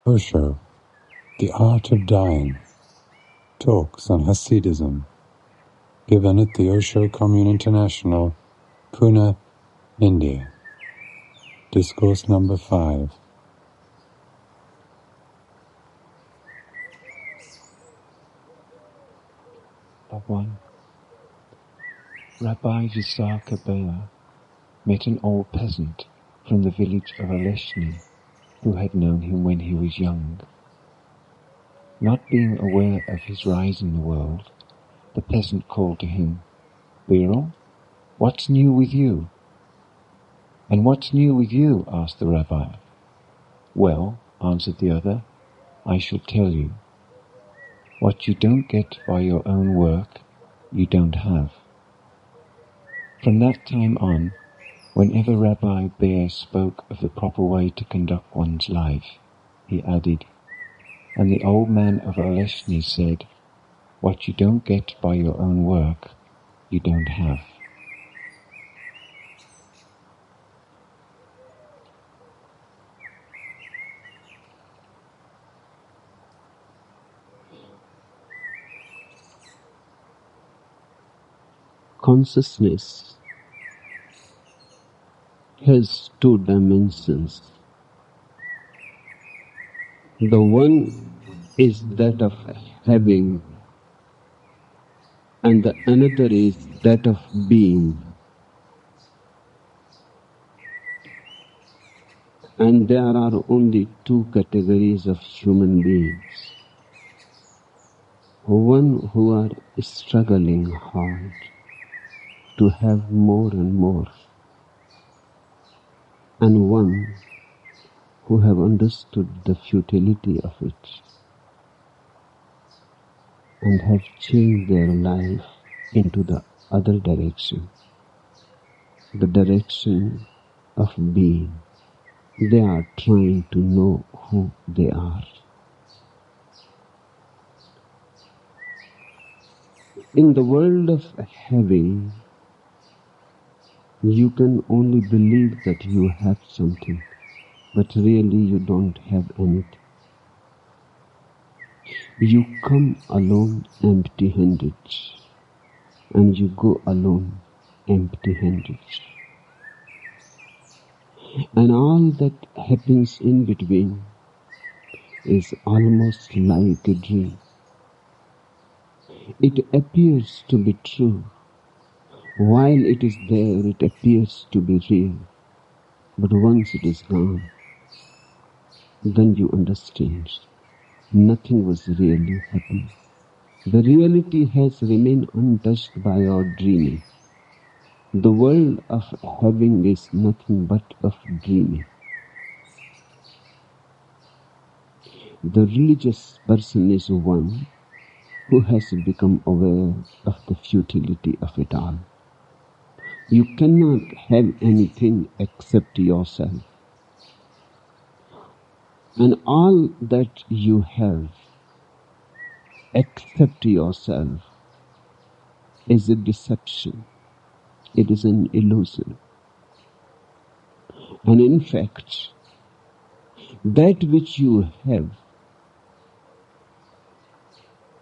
Osho, The Art of Dying, Talks on Hasidism, given at the Osho Commune International, Pune, India. Discourse number 5. One. Rabbi Visakha Bela met an old peasant from the village of Aleshny who had known him when he was young. Not being aware of his rise in the world, the peasant called to him, "Birol, what's new with you?" "And what's new with you?" asked the rabbi. "Well," answered the other, "I shall tell you. What you don't get by your own work, you don't have." From that time on, whenever Rabbi Bear spoke of the proper way to conduct one's life, he added, "And the old man of Aleshny said, what you don't get by your own work, you don't have." Consciousness has two dimensions. The one is that of having, and the another is that of being. And there are only two categories of human beings. One who are struggling hard to have more and more, and one who have understood the futility of it and have changed their life into the other direction, the direction of being. They are trying to know who they are. In the world of having, you can only believe that you have something, but really you don't have anything. You come alone empty-handed, and you go alone empty-handed. And all that happens in between is almost like a dream. It appears to be true. While it is there, it appears to be real. But once it is gone, then you understand nothing was really happening. The reality has remained untouched by our dreaming. The world of having is nothing but of dreaming. The religious person is one who has become aware of the futility of it all. You cannot have anything except yourself. And all that you have except yourself is a deception. It is an illusion. And in fact, that which you have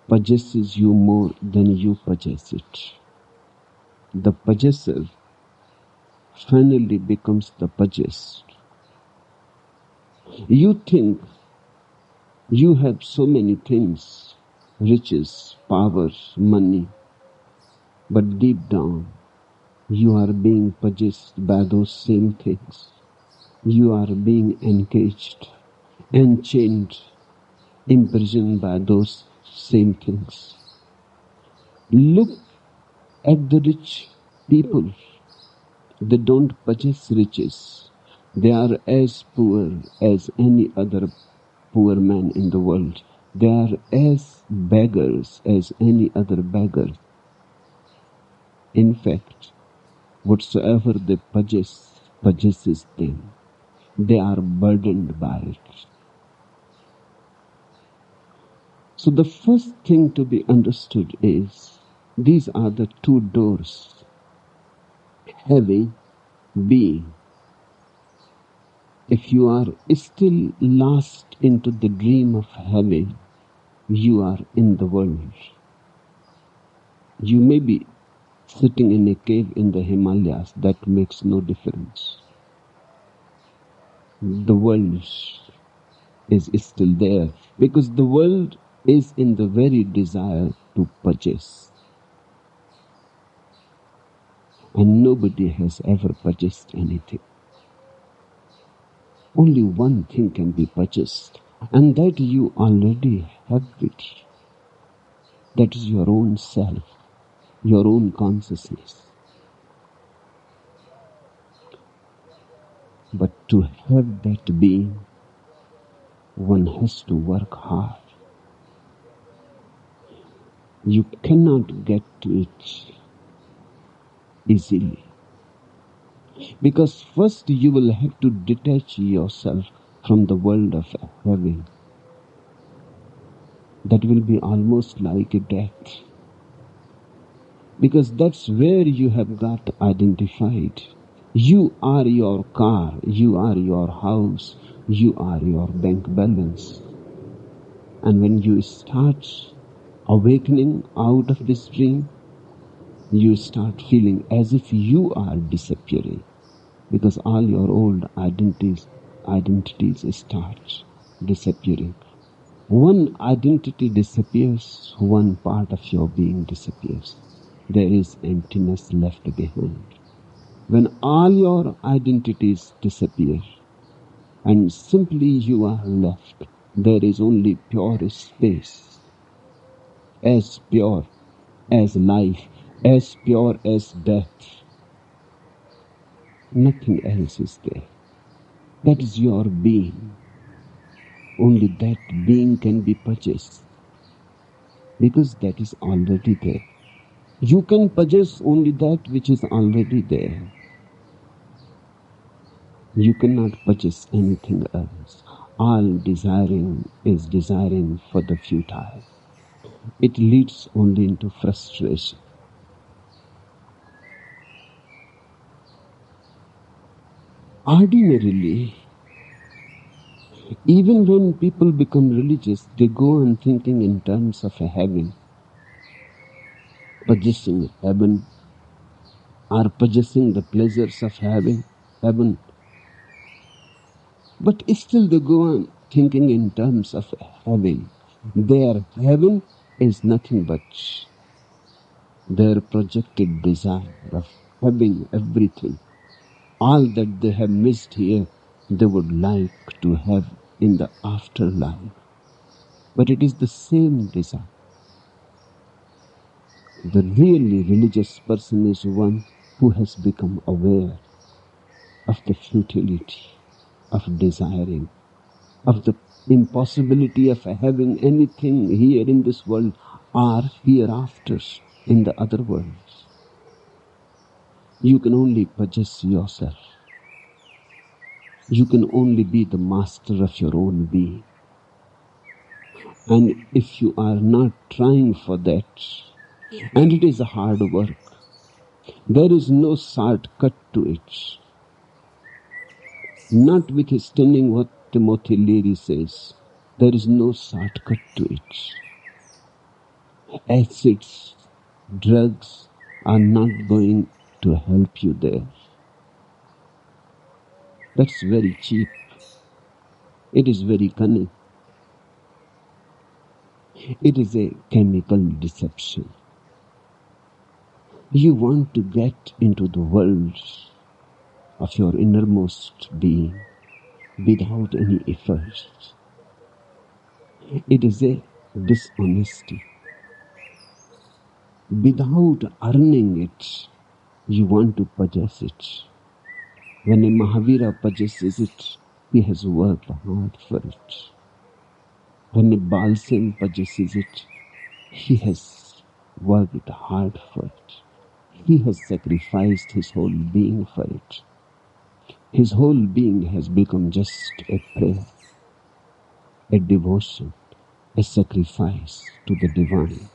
possesses you more than you possess it. The possessor finally becomes the possessed. You think you have so many things, riches, power, money, but deep down you are being possessed by those same things. You are being engaged, enchained, imprisoned by those same things. Look at the rich people. They don't possess riches. They are as poor as any other poor man in the world. They are as beggars as any other beggar. In fact, whatsoever they possess, possesses them. They are burdened by it. So the first thing to be understood is, these are the two doors: having, being. If you are still lost into the dream of heaven, you are in the world. You may be sitting in a cave in the Himalayas, that makes no difference. The world is still there because the world is in the very desire to purchase. And nobody has ever purchased anything. Only one thing can be purchased, and that you already have it. That is your own self, your own consciousness. But to have that being, one has to work hard. You cannot get to it easily. Because first you will have to detach yourself from the world of having. That will be almost like a death. Because that's where you have got identified. You are your car, you are your house, you are your bank balance. And when you start awakening out of this dream, you start feeling as if you are disappearing. Because all your old identities start disappearing. One identity disappears, one part of your being disappears. There is emptiness left behind. When all your identities disappear and simply you are left, there is only pure space, as pure as life, as pure as death. Nothing else is there. That is your being. Only that being can be purchased because that is already there. You can purchase only that which is already there. You cannot purchase anything else. All desiring is desiring for the futile. It leads only into frustration. Ordinarily, even when people become religious, they go on thinking in terms of a heaven, possessing heaven, or possessing the pleasures of heaven. But still they go on thinking in terms of heaven. Their heaven is nothing but their projected desire of having everything. All that they have missed here, they would like to have in the afterlife. But it is the same desire. The really religious person is one who has become aware of the futility of desiring, of the impossibility of having anything here in this world or hereafter in the other worlds. You can only possess yourself. You can only be the master of your own being. And if you are not trying for that, and it is a hard work, there is no shortcut to it. Notwithstanding what Timothy Leary says, there is no shortcut to it. Acids, drugs are not going to help you there. That's very cheap. It is very cunning. It is a chemical deception. You want to get into the world of your innermost being without any effort. It is a dishonesty. Without earning it, you want to possess it. When a Mahavira possesses it, he has worked hard for it. When a Balsam possesses it, he has worked hard for it. He has sacrificed his whole being for it. His whole being has become just a prayer, a devotion, a sacrifice to the divine.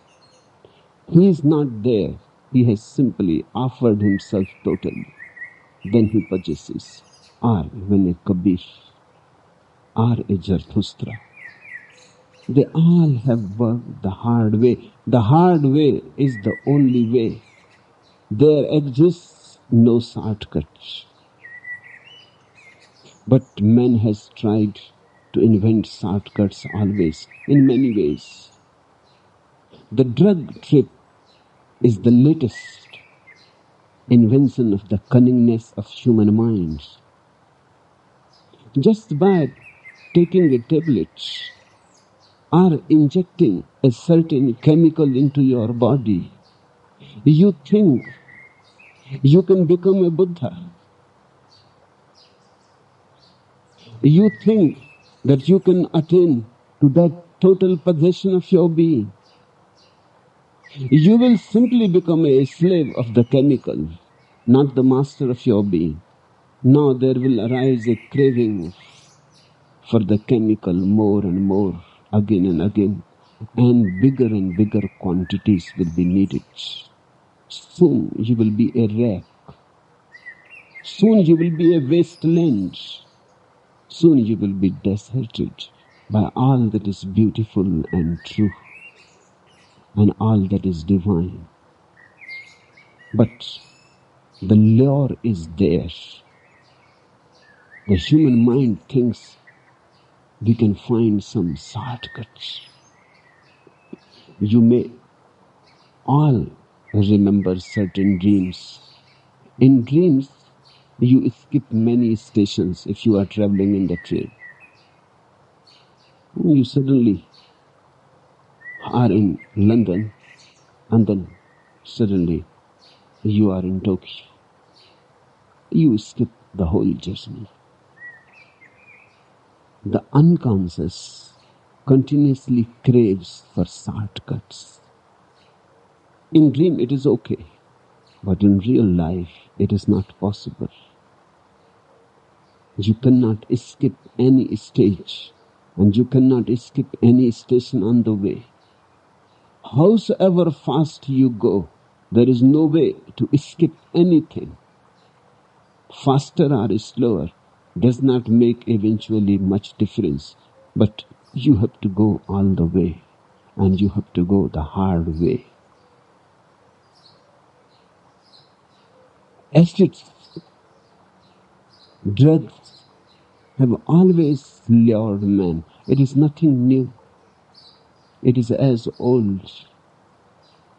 He is not there. He has simply offered himself totally. Then he possesses. or even a Kabir, or a Zarathustra. They all have worked the hard way. The hard way is the only way. There exists no shortcuts. But man has tried to invent shortcuts always, in many ways. The drug trip is the latest invention of the cunningness of human minds. Just by taking a tablet or injecting a certain chemical into your body, you think you can become a Buddha. You think that you can attain to that total possession of your being. You will simply become a slave of the chemical, not the master of your being. Now there will arise a craving for the chemical more and more, again and again, and bigger quantities will be needed. Soon you will be a wreck. Soon you will be a wasteland. Soon you will be deserted by all that is beautiful and true and all that is divine. But the lure is there. The human mind thinks we can find some shortcuts. You may all remember certain dreams. In dreams, you skip many stations if you are traveling in the train. You suddenly are in London and then suddenly you are in Tokyo. You skip the whole journey. The unconscious continuously craves for shortcuts. In dream it is okay, but in real life it is not possible. You cannot skip any stage and you cannot skip any station on the way. Howsoever fast you go, there is no way to skip anything. Faster or slower does not make eventually much difference, but you have to go all the way and you have to go the hard way. Acids, drugs have always lured man. It is nothing new. It is as old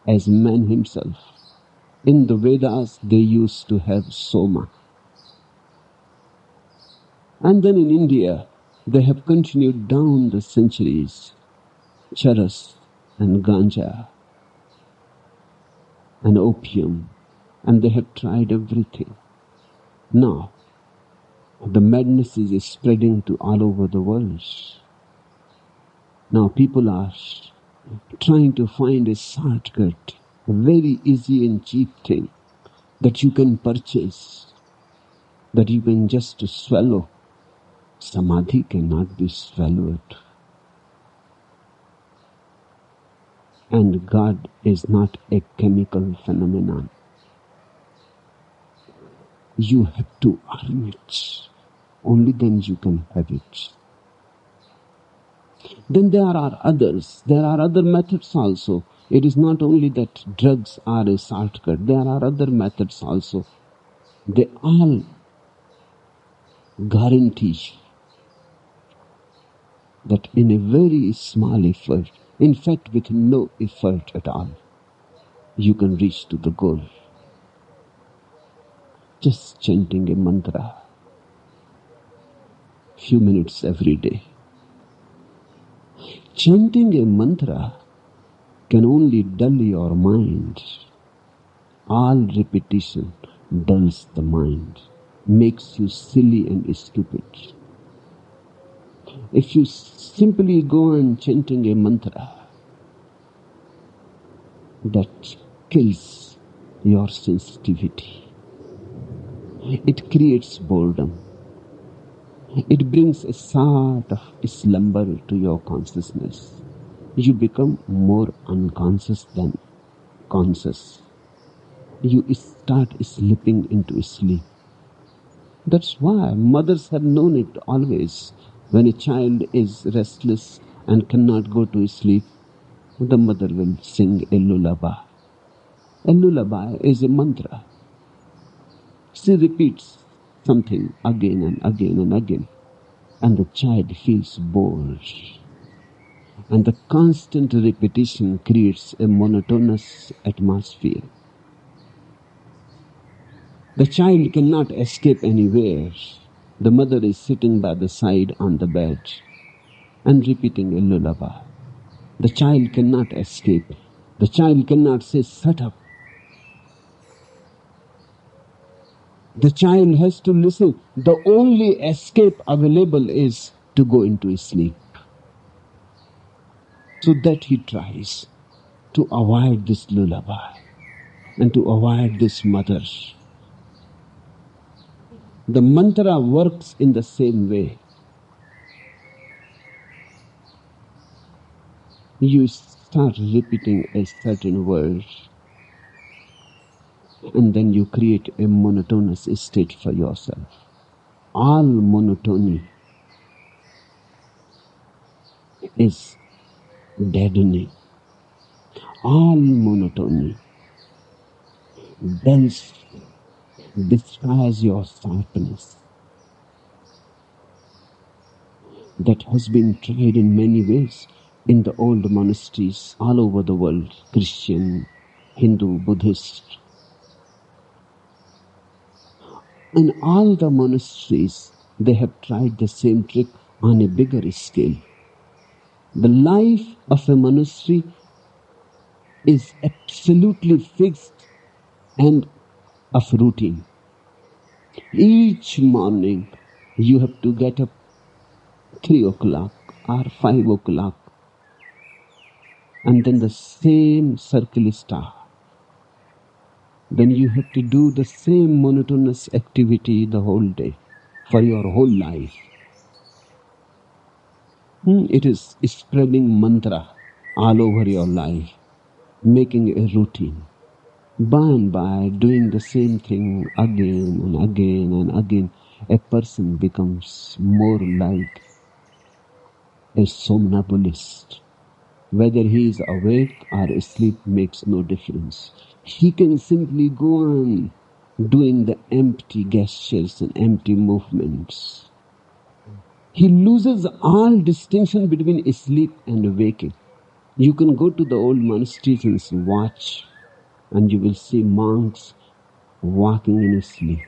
as man himself. In the Vedas, they used to have soma. And then in India, they have continued down the centuries, charas and ganja and opium, and they have tried everything. Now, the madness is spreading to all over the world. Now people are trying to find a shortcut, a very easy and cheap thing that you can purchase, that you can just swallow. Samadhi cannot be swallowed. And God is not a chemical phenomenon. You have to earn it. Only then you can have it. Then there are others. There are other methods also. It is not only that drugs are a shortcut. There are other methods also. They all guarantee that in a very small effort, in fact with no effort at all, you can reach to the goal. Just chanting a mantra, few minutes every day. Chanting a mantra can only dull your mind. All repetition dulls the mind, makes you silly and stupid. If you simply go on chanting a mantra, that kills your sensitivity. It creates boredom. It brings a sort of slumber to your consciousness. You become more unconscious than conscious. You start slipping into sleep. That's why mothers have known it always. When a child is restless and cannot go to sleep, the mother will sing a lullaby. A lullaby is a mantra. She repeats something again and again and again, and the child feels bored. And the constant repetition creates a monotonous atmosphere. The child cannot escape anywhere. The mother is sitting by the side on the bed and repeating a lullaby. The child cannot escape. The child cannot say, "Shut up." The child has to listen. The only escape available is to go into sleep. So that he tries to avoid this lullaby and to avoid this mother. The mantra works in the same way. You start repeating a certain word and then you create a monotonous state for yourself. All monotony is deadening. All monotony dulls, destroys your sharpness. That has been tried in many ways in the old monasteries all over the world, Christian, Hindu, Buddhist. In all the monasteries, they have tried the same trick on a bigger scale. The life of a monastery is absolutely fixed and of routine. Each morning, you have to get up 3 o'clock or 5 o'clock, and then the same circle start. Then you have to do the same monotonous activity the whole day for your whole life. It is spreading mantra all over your life, making a routine. By and by, doing the same thing again and again and again, a person becomes more like a somnambulist. Whether he is awake or asleep makes no difference. He can simply go on doing the empty gestures and empty movements. He loses all distinction between sleep and waking. You can go to the old monasteries and watch, and you will see monks walking in sleep.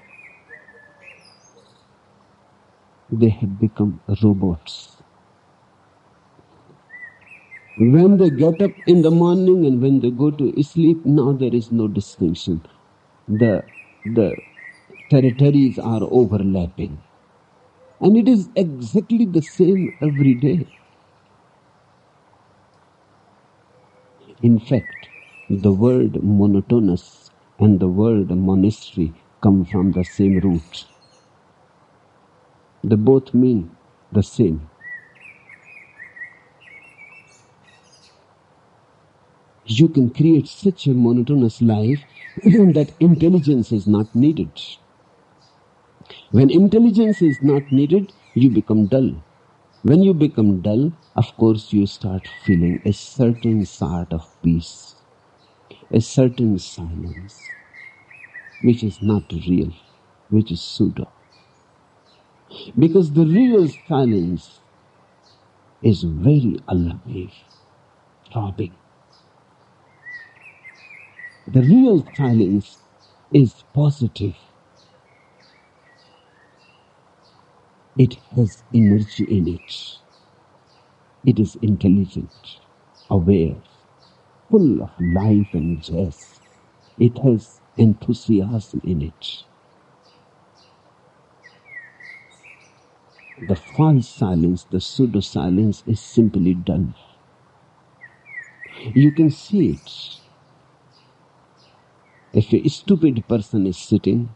They have become robots. When they get up in the morning and when they go to sleep, now there is no distinction. The territories are overlapping. And it is exactly the same every day. In fact, the word monotonous and the word monastery come from the same root. They both mean the same. You can create such a monotonous life that intelligence is not needed. When intelligence is not needed, you become dull. When you become dull, of course, you start feeling a certain sort of peace, a certain silence, which is not real, which is pseudo. Because the real silence is very alive, throbbing. The real silence is positive. It has energy in it. It is intelligent, aware, full of life and zest. It has enthusiasm in it. The false silence, the pseudo silence, is simply dull. You can see it. If a stupid person is sitting,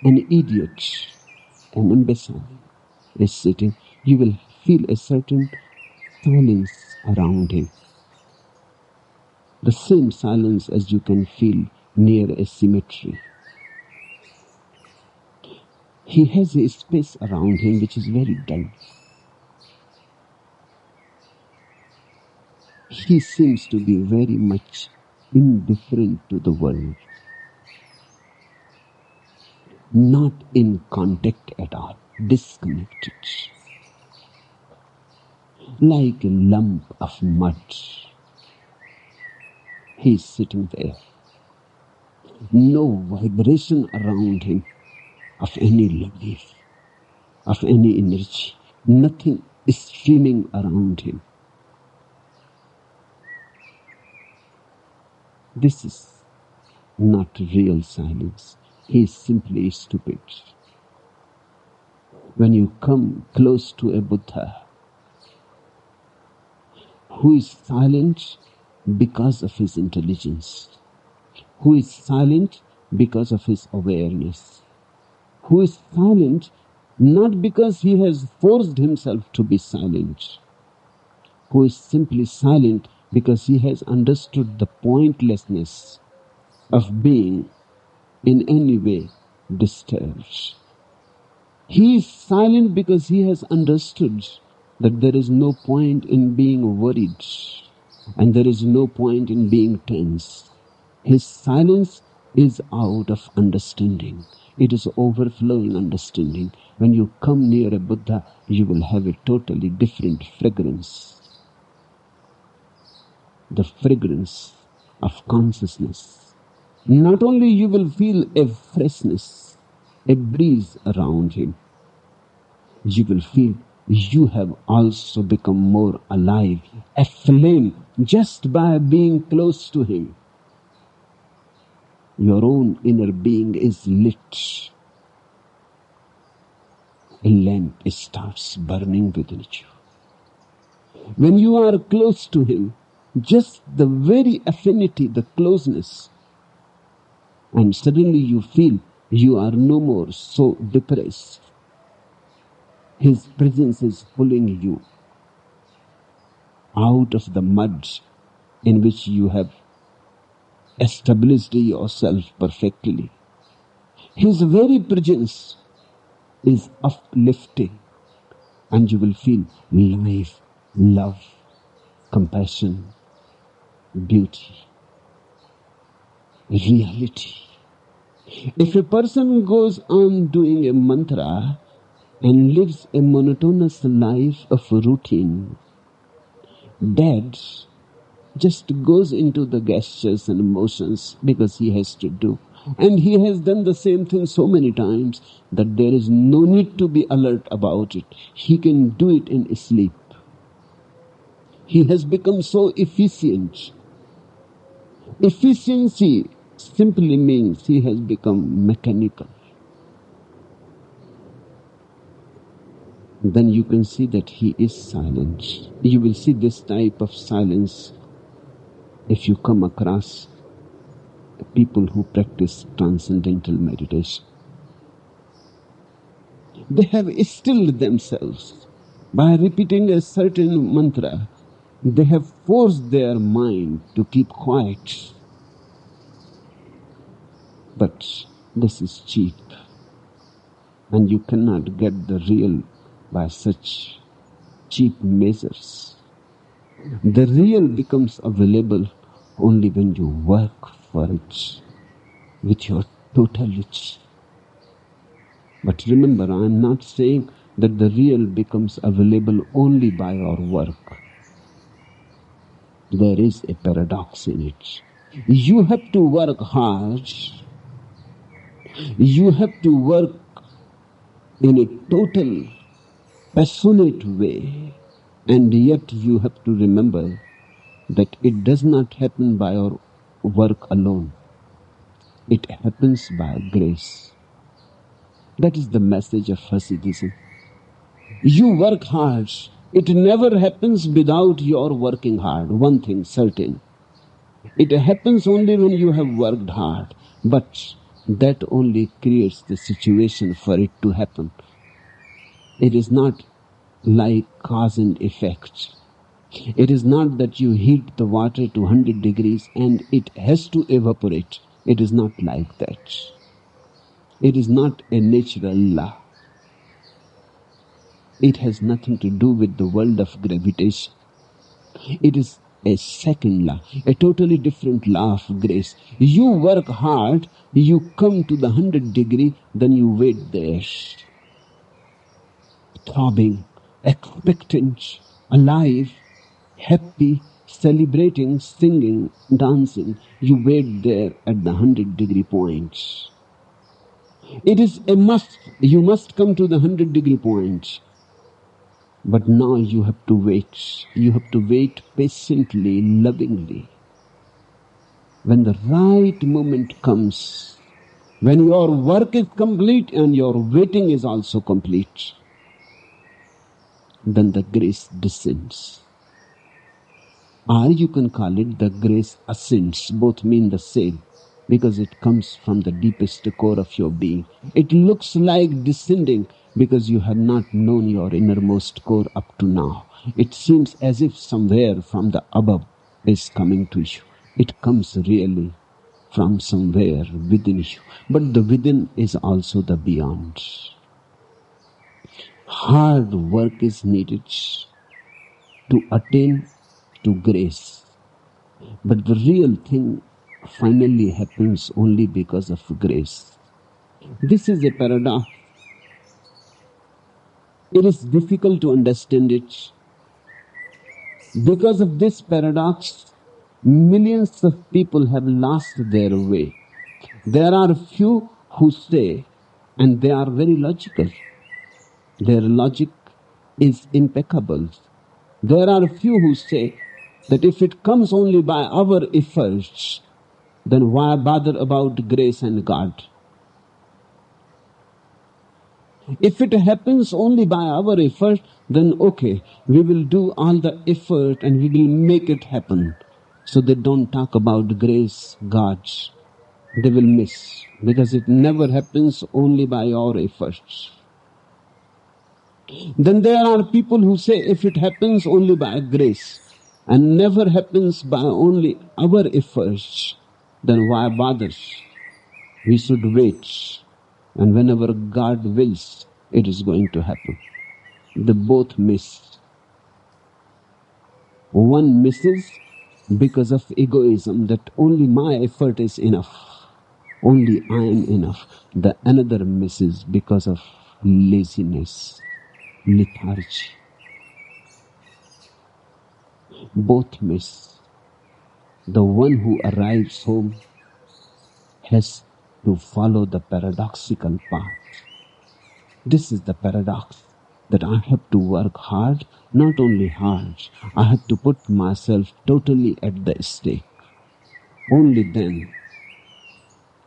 an idiot, an imbecile is sitting, you will feel a certain silence around him. The same silence as you can feel near a cemetery. He has a space around him which is very dull. He seems to be very much indifferent to the world, not in contact at all, disconnected, like a lump of mud. He is sitting there, no vibration around him of any life, of any energy, nothing is streaming around him. This is not real silence. He is simply stupid. When you come close to a Buddha who is silent because of his intelligence, who is silent because of his awareness, who is silent not because he has forced himself to be silent, who is simply silent because he has understood the pointlessness of being in any way disturbed. He is silent because he has understood that there is no point in being worried and there is no point in being tense. His silence is out of understanding. It is overflowing understanding. When you come near a Buddha, you will have a totally different fragrance. The fragrance of consciousness. Not only you will feel a freshness, a breeze around him, you will feel you have also become more alive, aflame just by being close to him. Your own inner being is lit. A lamp starts burning within you. When you are close to him, just the very affinity, the closeness, and suddenly you feel you are no more so depressed. His presence is pulling you out of the mud in which you have established yourself perfectly. His very presence is uplifting, and you will feel life, love, compassion, beauty, reality. If a person goes on doing a mantra and lives a monotonous life of routine, that just goes into the gestures and emotions because he has to do. And he has done the same thing so many times that there is no need to be alert about it. He can do it in sleep. He has become so efficient. Efficiency simply means he has become mechanical. Then you can see that he is silent. You will see this type of silence if you come across people who practice transcendental meditation. They have stilled themselves by repeating a certain mantra. They have forced their mind to keep quiet. But this is cheap, and you cannot get the real by such cheap measures. The real becomes available only when you work for it with your totality. But remember, I am not saying that the real becomes available only by our work. There is a paradox in it. You have to work hard. You have to work in a total, passionate way. And yet you have to remember that it does not happen by our work alone. It happens by grace. That is the message of Hasidism. You work hard. It never happens without your working hard. One thing certain. It happens only when you have worked hard. But that only creates the situation for it to happen. It is not like cause and effect. It is not that you heat the water to 100 degrees and it has to evaporate. It is not like that. It is not a natural law. It has nothing to do with the world of gravitation. It is a second law, a totally different law of grace. You work hard, you come to the 100 degree, then you wait there, throbbing, expectant, alive, happy, celebrating, singing, dancing. You wait there at the 100-degree point. It is a must. You must come to the 100-degree point. But now you have to wait. You have to wait patiently, lovingly. When the right moment comes, when your work is complete and your waiting is also complete, then the grace descends. Or you can call it the grace ascends. Both mean the same, because it comes from the deepest core of your being. It looks like descending because you have not known your innermost core up to now. It seems as if somewhere from the above is coming to you. It comes really from somewhere within you. But the within is also the beyond. Hard work is needed to attain to grace. But the real thing finally happens only because of grace. This is a paradox. It is difficult to understand it. Because of this paradox, millions of people have lost their way. There are few who say, and they are very logical, their logic is impeccable. There are few who say that if it comes only by our efforts, then why bother about grace and God? If it happens only by our effort, then okay, we will do all the effort and we will make it happen. So they don't talk about grace, God. They will miss, because it never happens only by our efforts. Then there are people who say if it happens only by grace and never happens by only our efforts, then why bother? We should wait, and whenever God wills, it is going to happen. They both miss. One misses because of egoism, that only my effort is enough, only I am enough. The another misses because of laziness, lethargy. Both miss. The one who arrives home has to follow the paradoxical path. This is the paradox, that I have to work hard, not only hard, I have to put myself totally at the stake. Only then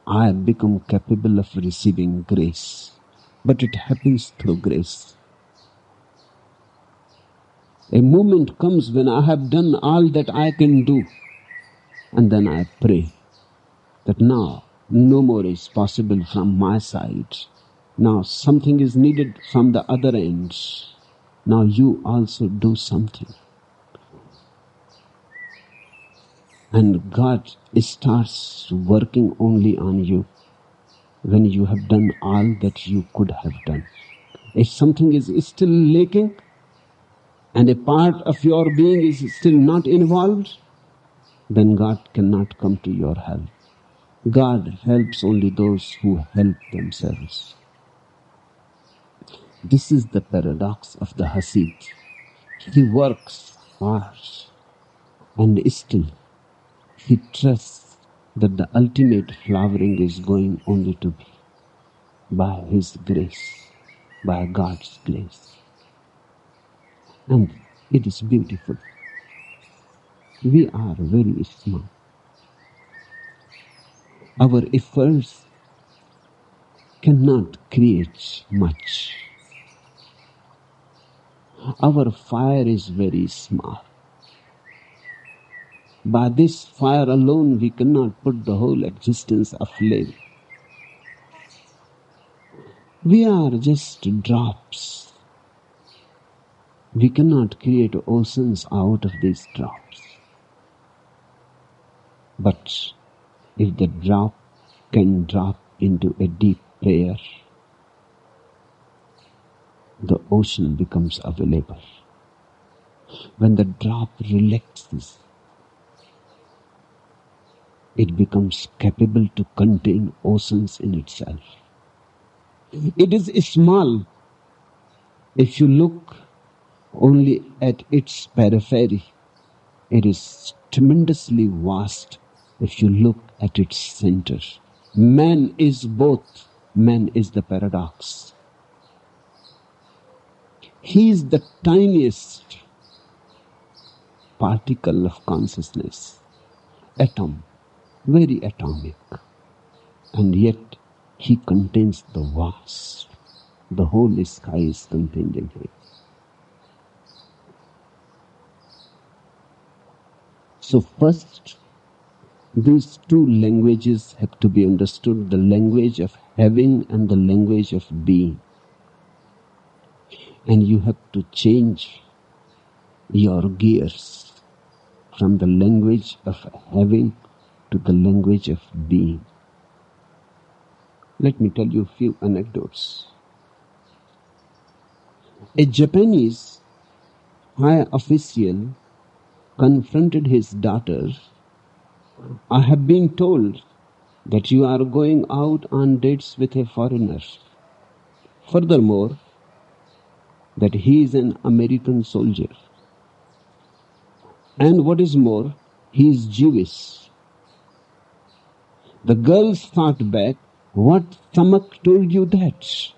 I become capable of receiving grace. But it happens through grace. A moment comes when I have done all that I can do, and then I pray that now no more is possible from my side. Now something is needed from the other end. Now you also do something. And God starts working only on you when you have done all that you could have done. If something is still lacking and a part of your being is still not involved, then God cannot come to your help. God helps only those who help themselves. This is the paradox of the Hasid. He works hard and still he trusts that the ultimate flowering is going only to be by His grace, by God's grace. And it is beautiful. We are very smart. Our efforts cannot create much. Our fire is very small. By this fire alone, we cannot put the whole existence aflame. We are just drops. We cannot create oceans out of these drops. But if the drop can drop into a deep prayer, the ocean becomes available. When the drop relaxes, it becomes capable to contain oceans in itself. It is small if you look only at its periphery. It is tremendously vast if you look at its center. Man is both. Man is the paradox. He is the tiniest particle of consciousness, atom, very atomic, and yet he contains the vast. The whole sky is contained in him. So first, these two languages have to be understood, the language of having and the language of being. And you have to change your gears from the language of having to the language of being. Let me tell you a few anecdotes. A Japanese high official confronted his daughter. I have been told that you are going out on dates with a foreigner. Furthermore, that he is an American soldier. And what is more, he is Jewish. The girls thought back, what stomach told you that?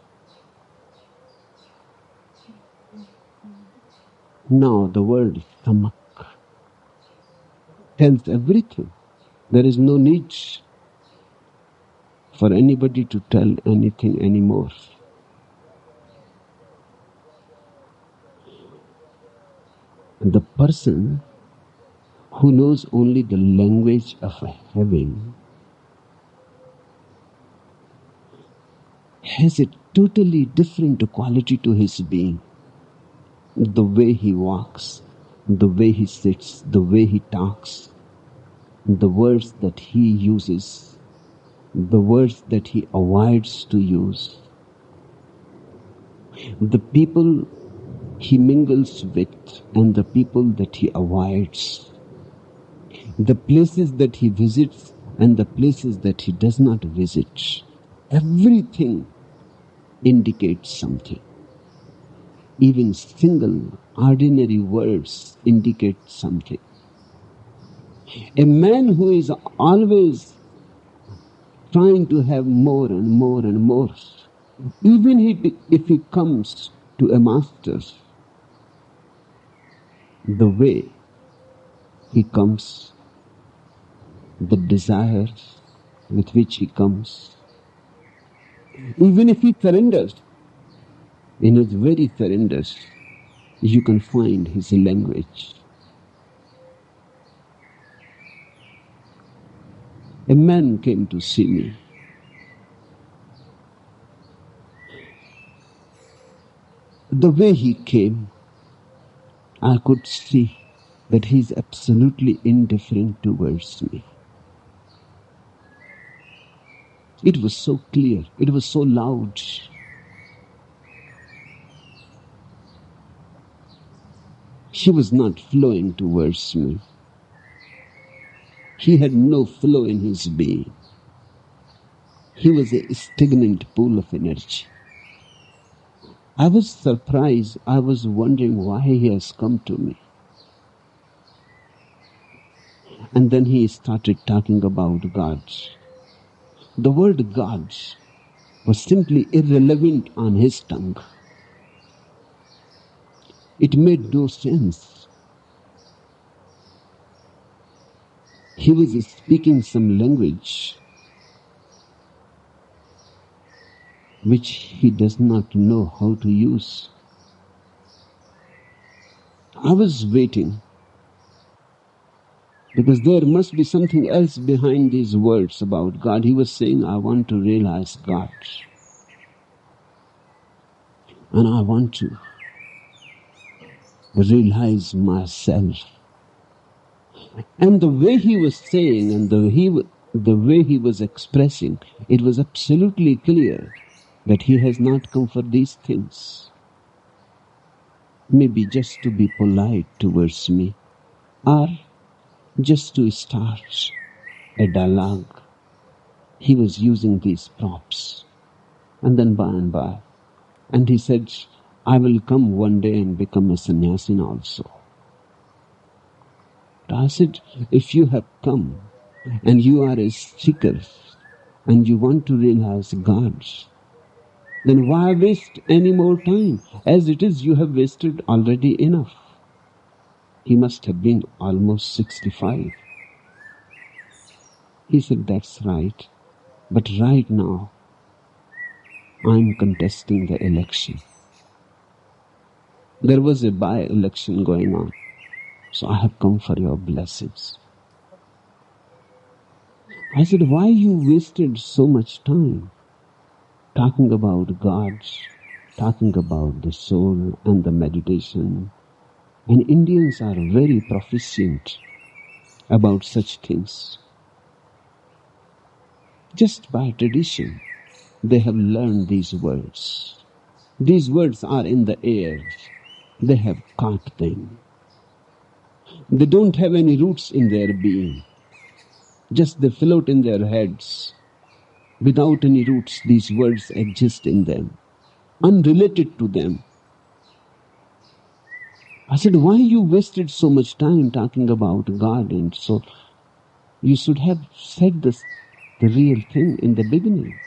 Now the word stomach tells everything. There is no need for anybody to tell anything anymore. And the person who knows only the language of having has a totally different quality to his being. The way he walks, the way he sits, the way he talks, the words that he uses, the words that he avoids to use, the people he mingles with and the people that he avoids, the places that he visits and the places that he does not visit. Everything indicates something. Even single, ordinary words indicate something. A man who is always trying to have more and more and more, even if he comes to a master, the way he comes, the desires with which he comes, even if he surrenders, in his very surrenders, you can find his language. A man came to see me. The way he came, I could see that he is absolutely indifferent towards me. It was so clear, it was so loud. He was not flowing towards me. He had no flow in his being. He was a stagnant pool of energy. I was surprised. I was wondering why he has come to me. And then he started talking about God. The word God was simply irrelevant on his tongue. It made no sense. He was speaking some language which he does not know how to use. I was waiting because there must be something else behind these words about God. He was saying, I want to realize God. And I want to realize myself. And the way he was saying and the way he was expressing, it was absolutely clear that he has not come for these things. Maybe just to be polite towards me, or just to start a dialogue. He was using these props. And then by and by, and he said, I will come one day and become a sannyasin also. I said, if you have come and you are a seeker and you want to realize God, then why waste any more time? As it is, you have wasted already enough. He must have been almost 65. He said, that's right. But right now, I'm contesting the election. There was a by-election going on. So I have come for your blessings. I said, why you wasted so much time talking about God, talking about the soul and the meditation? And Indians are very proficient about such things. Just by tradition, they have learned these words. These words are in the air. They have caught them. They don't have any roots in their being. Just they float in their heads. Without any roots, these words exist in them, unrelated to them. I said, why you wasted so much time talking about God and so? You should have said the real thing in the beginning.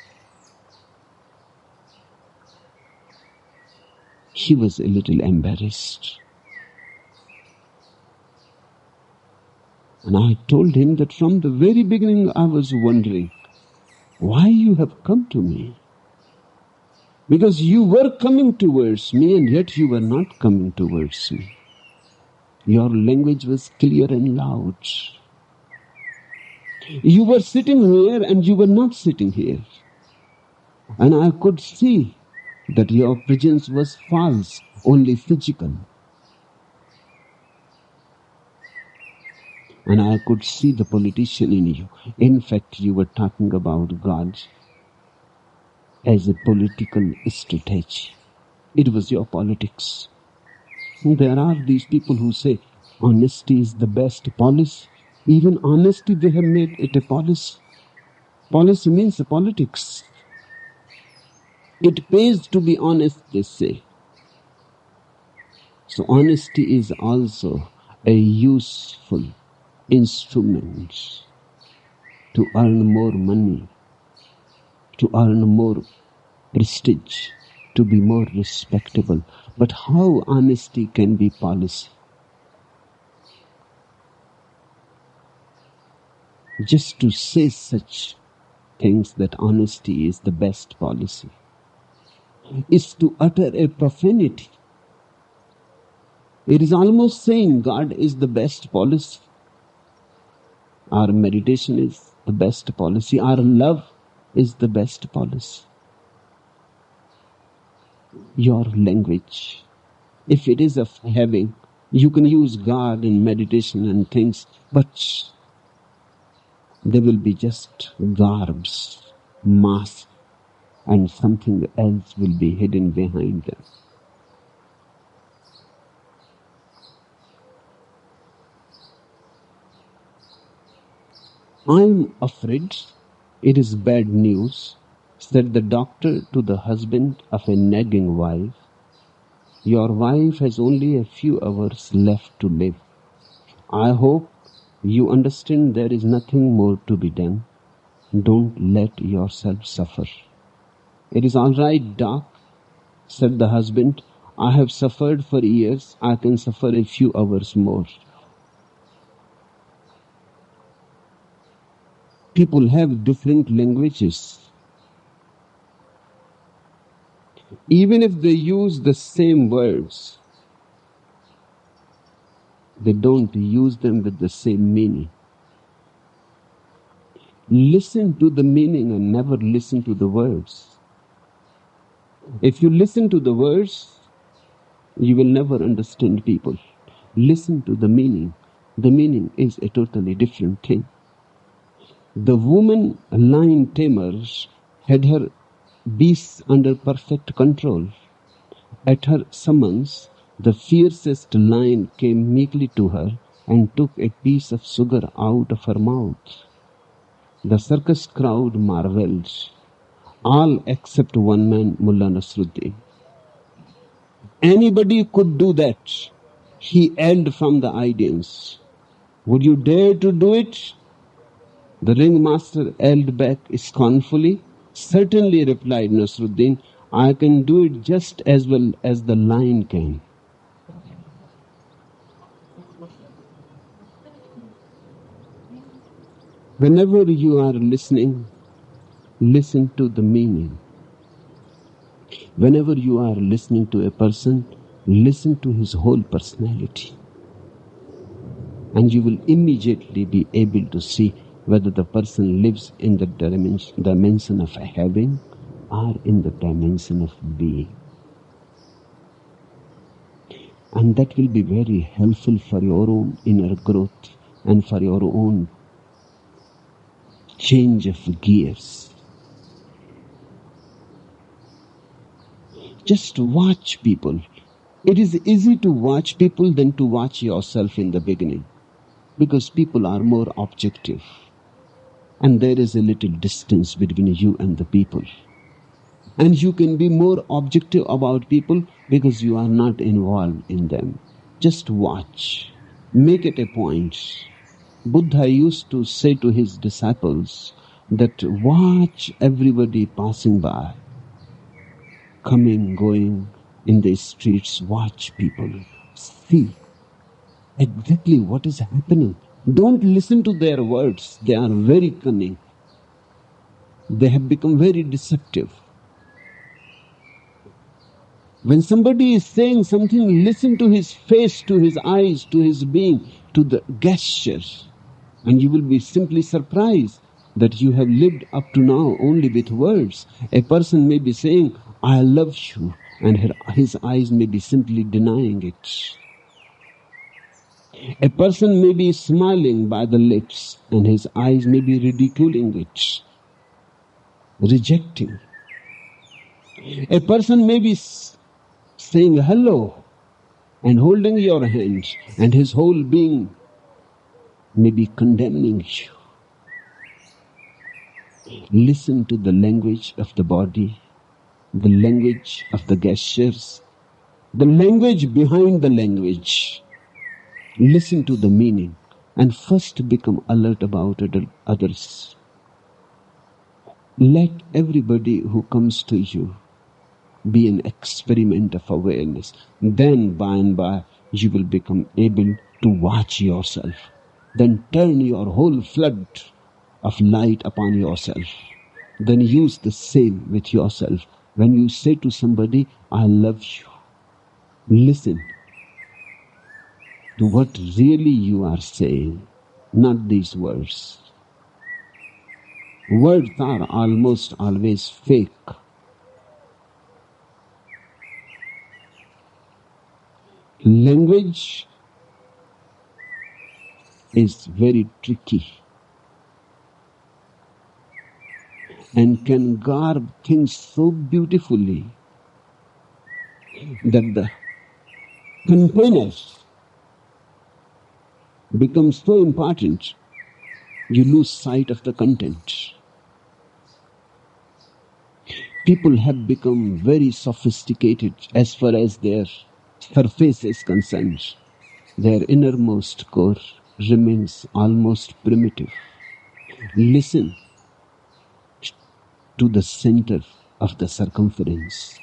He was a little embarrassed. And I told him that from the very beginning I was wondering why you have come to me. Because you were coming towards me and yet you were not coming towards me. Your language was clear and loud. You were sitting here and you were not sitting here. And I could see that your presence was false, only physical. And I could see the politician in you. In fact, you were talking about God as a political strategy. It was your politics. There are these people who say honesty is the best policy. Even honesty, they have made it a policy. Policy means politics. It pays to be honest, they say. So honesty is also a useful instrument to earn more money, to earn more prestige, to be more respectable. But how honesty can be policy? Just to say such things that honesty is the best policy is to utter a profanity. It is almost saying God is the best policy. Our meditation is the best policy. Our love is the best policy. Your language, if it is of having, you can use God in meditation and things, but they will be just garbs, masks, and something else will be hidden behind them. I'm afraid it is bad news, said the doctor to the husband of a nagging wife. Your wife has only a few hours left to live. I hope you understand there is nothing more to be done. Don't let yourself suffer. It is all right, doc, said the husband. I have suffered for years. I can suffer a few hours more. People have different languages. Even if they use the same words, they don't use them with the same meaning. Listen to the meaning and never listen to the words. If you listen to the words, you will never understand people. Listen to the meaning. The meaning is a totally different thing. The woman lion tamer had her beasts under perfect control. At her summons, the fiercest lion came meekly to her and took a piece of sugar out of her mouth. The circus crowd marveled, all except one man, Mullah Nasruddin. Anybody could do that. He yelled from the audience. Would you dare to do it? The ringmaster yelled back scornfully. Certainly, replied Nasruddin, I can do it just as well as the lion can. Whenever you are listening, listen to the meaning. Whenever you are listening to a person, listen to his whole personality. And you will immediately be able to see whether the person lives in the dimension of having or in the dimension of being. And that will be very helpful for your own inner growth and for your own change of gears. Just watch people. It is easy to watch people than to watch yourself in the beginning, because people are more objective and there is a little distance between you and the people. And you can be more objective about people because you are not involved in them. Just watch. Make it a point. Buddha used to say to his disciples that watch everybody passing by, coming, going in the streets. Watch people. See exactly what is happening. Don't listen to their words. They are very cunning. They have become very deceptive. When somebody is saying something, listen to his face, to his eyes, to his being, to the gestures. And you will be simply surprised that you have lived up to now only with words. A person may be saying, I love you, and his eyes may be simply denying it. A person may be smiling by the lips, and his eyes may be ridiculing it, rejecting. A person may be saying hello and holding your hand, and his whole being may be condemning you. Listen to the language of the body, the language of the gestures, the language behind the language. Listen to the meaning and first become alert about others. Let everybody who comes to you be an experiment of awareness. Then by and by you will become able to watch yourself. Then turn your whole flood of light upon yourself. Then use the same with yourself. When you say to somebody, I love you, listen to what really you are saying, not these words. Words are almost always fake. Language is very tricky and can garb things so beautifully that the containers become so important, you lose sight of the content. People have become very sophisticated as far as their surface is concerned. Their innermost core remains almost primitive. Listen to the center of the circumference.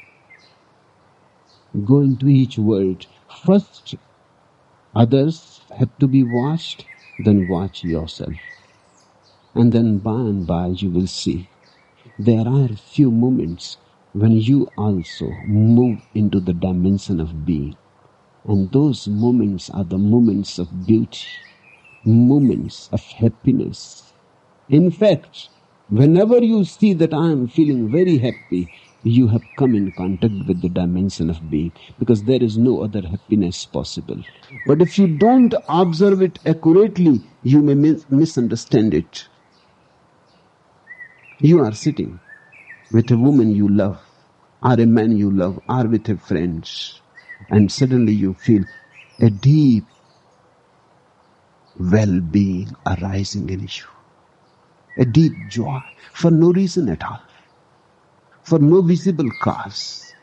Go into each word. First, others have to be watched, then watch yourself. And then by and by you will see there are few moments when you also move into the dimension of being. And those moments are the moments of beauty, moments of happiness. In fact, whenever you see that I am feeling very happy, you have come in contact with the dimension of being, because there is no other happiness possible. But if you don't observe it accurately, you may misunderstand it. You are sitting with a woman you love, or a man you love, or with a friend, and suddenly you feel a deep well-being arising in you, a deep joy for no reason at all, for no visible cause.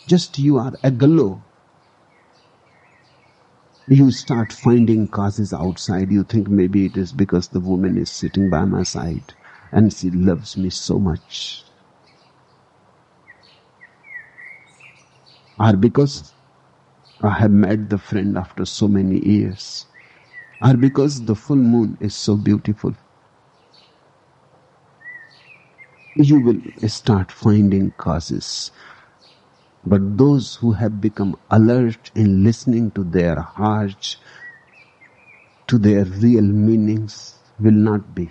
Just you are aglow. You start finding causes outside. You think maybe it is because the woman is sitting by my side and she loves me so much, or because I have met the friend after so many years, or because the full moon is so beautiful. You will start finding causes. But those who have become alert in listening to their hearts, to their real meanings, will not be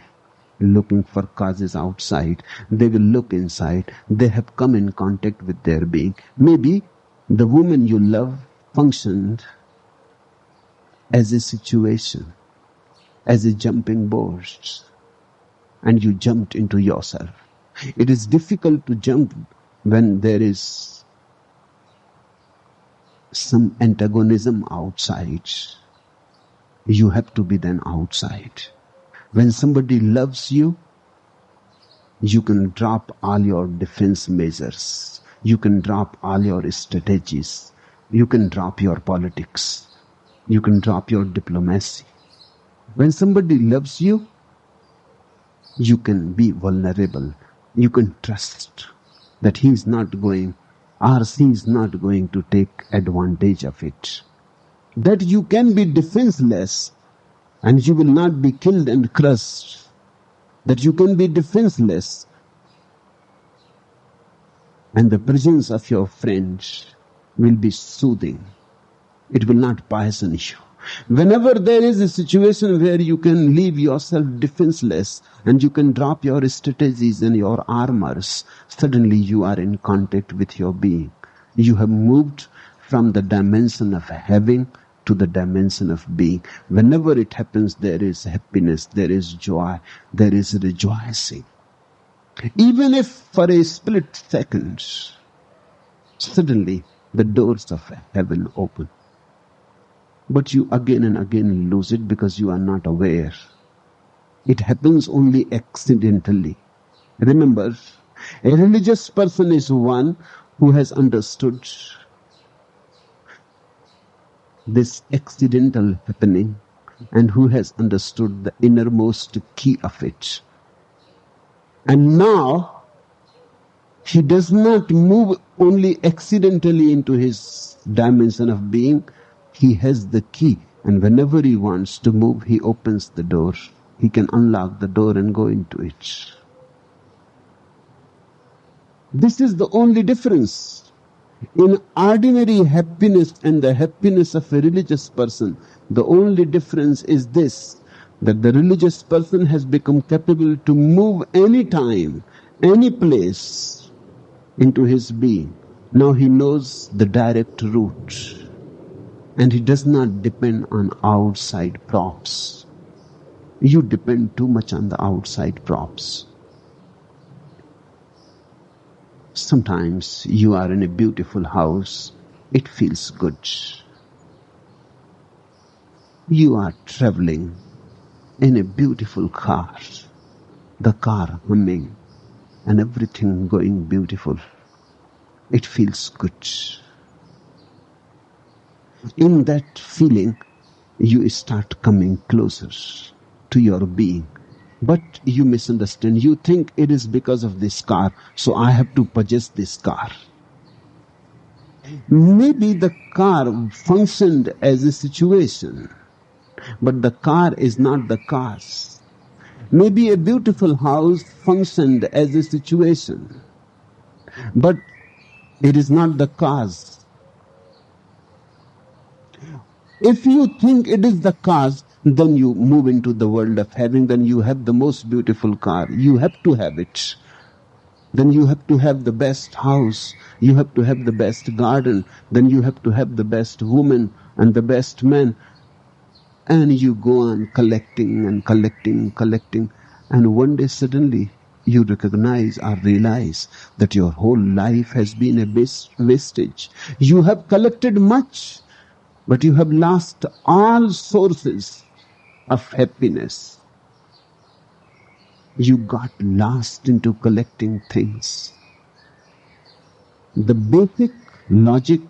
looking for causes outside. They will look inside. They have come in contact with their being. Maybe the woman you love functioned as a situation, as a jumping board, and you jumped into yourself. It is difficult to jump when there is some antagonism outside. You have to be then outside. When somebody loves you, you can drop all your defense measures. You can drop all your strategies. You can drop your politics. You can drop your diplomacy. When somebody loves you, you can be vulnerable. You can trust that he is not going, or she is not going to take advantage of it. That you can be defenseless and you will not be killed and crushed. That you can be defenseless and the presence of your friends will be soothing. It will not poison you. Whenever there is a situation where you can leave yourself defenseless and you can drop your strategies and your armors, suddenly you are in contact with your being. You have moved from the dimension of having to the dimension of being. Whenever it happens, there is happiness, there is joy, there is rejoicing. Even if for a split second, suddenly the doors of heaven open. But you again and again lose it because you are not aware. It happens only accidentally. Remember, a religious person is one who has understood this accidental happening and who has understood the innermost key of it. And now, he does not move only accidentally into his dimension of being. He has the key, and whenever he wants to move, he opens the door. He can unlock the door and go into it. This is the only difference. In ordinary happiness and the happiness of a religious person, the only difference is this, that the religious person has become capable to move any time, any place, into his being. Now he knows the direct route and he does not depend on outside props. You depend too much on the outside props. Sometimes you are in a beautiful house, it feels good. You are traveling in a beautiful car, the car humming and everything going beautiful. It feels good. In that feeling, you start coming closer to your being. But you misunderstand. You think it is because of this car, so I have to possess this car. Maybe the car functioned as a situation, but the car is not the cause. Maybe a beautiful house functioned as a situation, but it is not the cause. If you think it is the cause, then you move into the world of having, then you have the most beautiful car. You have to have it. Then you have to have the best house. You have to have the best garden. Then you have to have the best woman and the best man. And you go on collecting and collecting, collecting. And one day suddenly you recognize or realize that your whole life has been a wastage. You have collected much, but you have lost all sources of happiness. You got lost into collecting things. The basic logic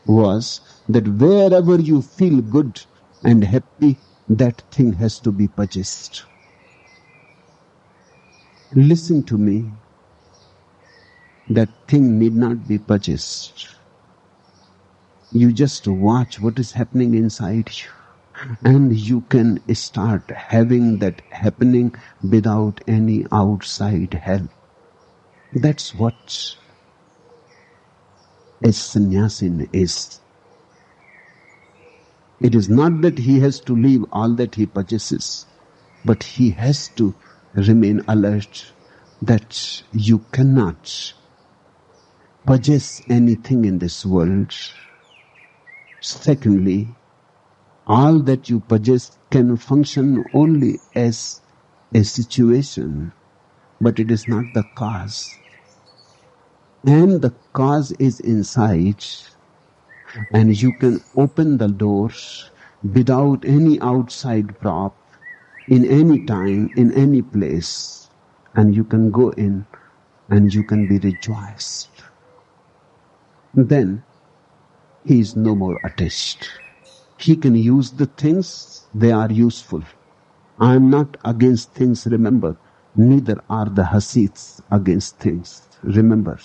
was that wherever you feel good and happy, that thing has to be purchased. Listen to me. That thing need not be purchased. You just watch what is happening inside you, and you can start having that happening without any outside help. That's what a sannyasin is. It is not that he has to leave all that he possesses, but he has to remain alert that you cannot possess anything in this world. Secondly, all that you possess can function only as a situation, but it is not the cause. And the cause is inside, and you can open the doors without any outside prop, in any time, in any place, and you can go in and you can be rejoiced. Then he is no more attached. He can use the things, they are useful. I am not against things, remember. Neither are the Hasids against things, remember.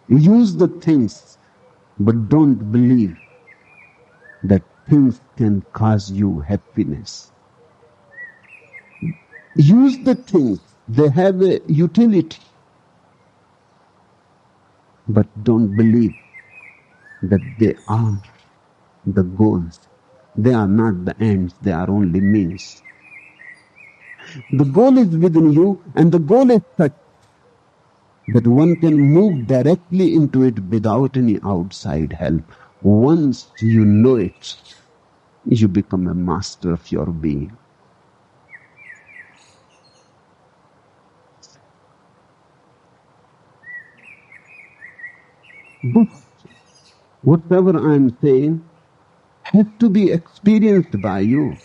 Use the things, but don't believe that things can cause you happiness. Use the things, they have a utility, but don't believe that they are the goals. They are not the ends, they are only means. The goal is within you, and the goal is such that one can move directly into it without any outside help. Once you know it, you become a master of your being. But whatever I am saying has to be experienced by you.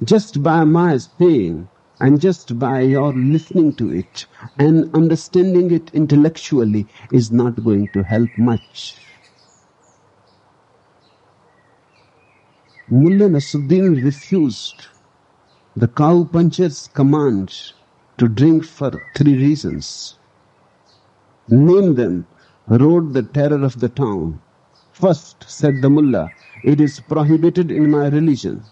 Just by my saying and just by your listening to it and understanding it intellectually is not going to help much. Mullah Nasruddin refused the cowpuncher's command to drink for 3 reasons. Name them, roared the terror of the town. First, said the mullah, it is prohibited in my religion.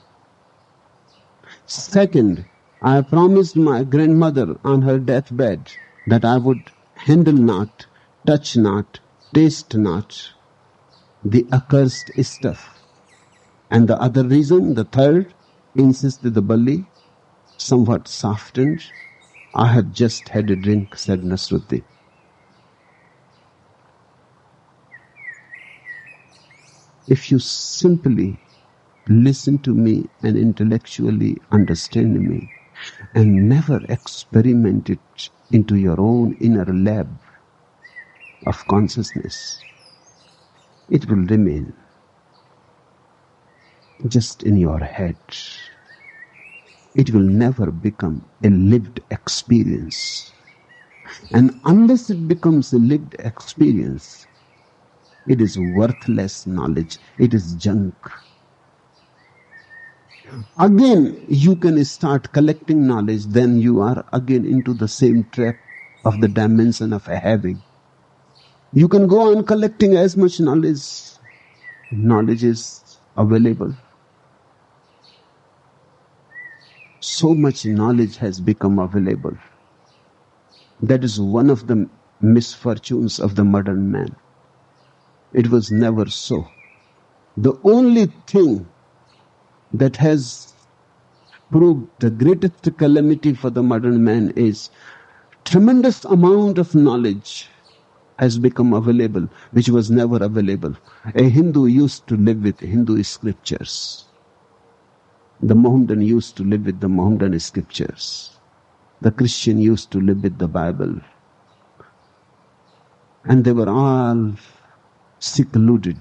Second, I promised my grandmother on her deathbed that I would handle not, touch not, taste not the accursed stuff. And the other reason, the third, insisted the Bali, somewhat softened. I have just had a drink, said Nasruddin. If you simply listen to me and intellectually understand me and never experiment it into your own inner lab of consciousness, it will remain just in your head. It will never become a lived experience. And unless it becomes a lived experience, it is worthless knowledge. It is junk. Again, you can start collecting knowledge, then you are again into the same trap of the dimension of a having. You can go on collecting as much knowledge. Knowledge is available. So much knowledge has become available. That is one of the misfortunes of the modern man. It was never so. The only thing that has proved the greatest calamity for the modern man is tremendous amount of knowledge has become available, which was never available. A Hindu used to live with Hindu scriptures. The Mohammedan used to live with the Mohammedan scriptures. The Christian used to live with the Bible, and they were all secluded,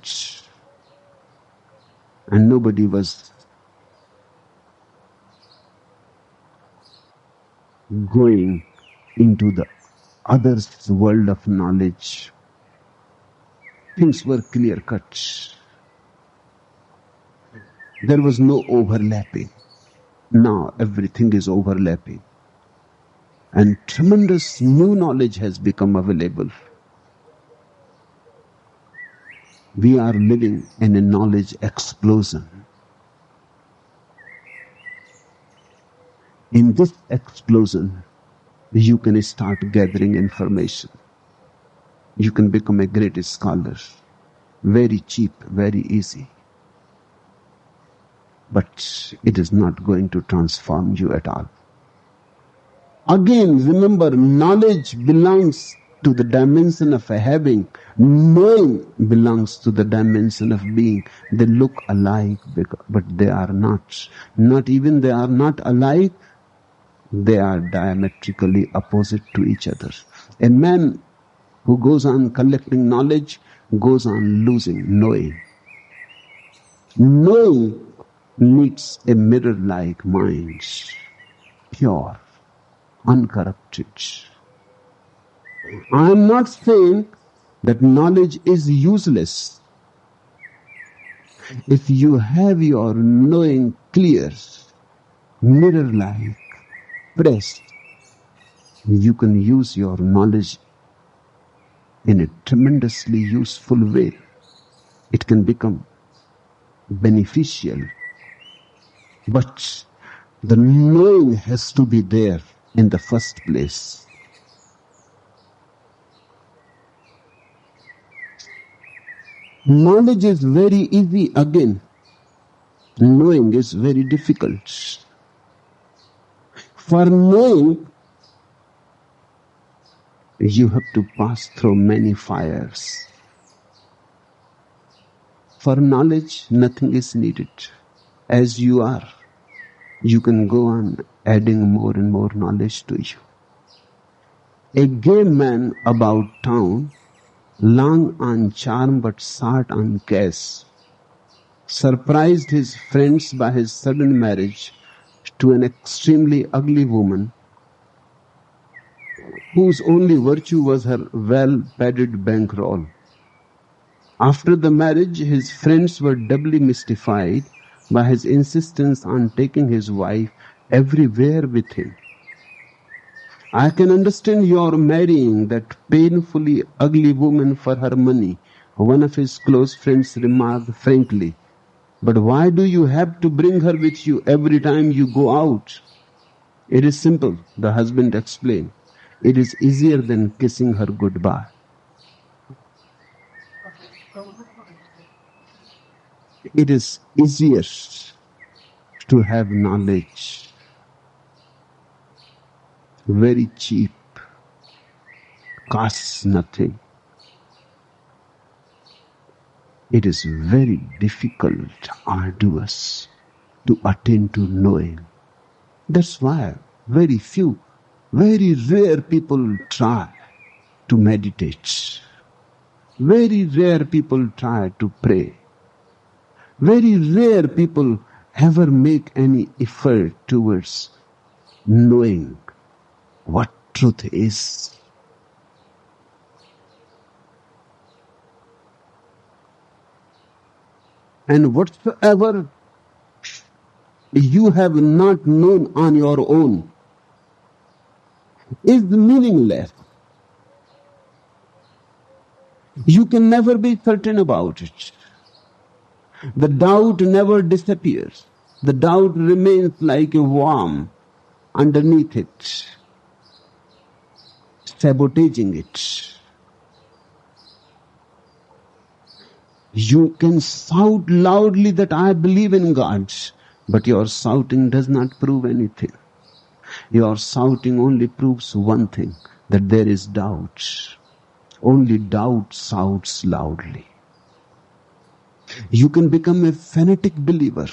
and nobody was going into the other's world of knowledge. Things were clear cut. There was no overlapping. Now everything is overlapping. And tremendous new knowledge has become available. We are living in a knowledge explosion. In this explosion, you can start gathering information. You can become a great scholar. Very cheap, very easy. But it is not going to transform you at all. Again, remember, knowledge belongs to the dimension of having. Knowing belongs to the dimension of being. They look alike, but they are not. Not even they are not alike, they are diametrically opposite to each other. A man who goes on collecting knowledge goes on losing knowing. Knowing needs a mirror-like mind, pure, uncorrupted. I am not saying that knowledge is useless. If you have your knowing clear, mirror-like, pressed, you can use your knowledge in a tremendously useful way. It can become beneficial. But the knowing has to be there in the first place. Knowledge is very easy again. Knowing is very difficult. For knowing, you have to pass through many fires. For knowledge, nothing is needed. As you are, you can go on adding more and more knowledge to you. A gay man about town, long on charm but short on cash, surprised his friends by his sudden marriage to an extremely ugly woman whose only virtue was her well-padded bankroll. After the marriage, his friends were doubly mystified by his insistence on taking his wife everywhere with him. I can understand your marrying that painfully ugly woman for her money, one of his close friends remarked frankly. But why do you have to bring her with you every time you go out? It is simple, the husband explained. It is easier than kissing her goodbye. It is easier to have knowledge. Very cheap, costs nothing. It is very difficult, arduous to attain to knowing. That's why very few, very rare people try to meditate. Very rare people try to pray. Very rare people ever make any effort towards knowing what truth is. And whatsoever you have not known on your own is meaningless. You can never be certain about it. The doubt never disappears. The doubt remains like a worm underneath it, sabotaging it. You can shout loudly that I believe in God, but your shouting does not prove anything. Your shouting only proves one thing, that there is doubt. Only doubt shouts loudly. You can become a fanatic believer,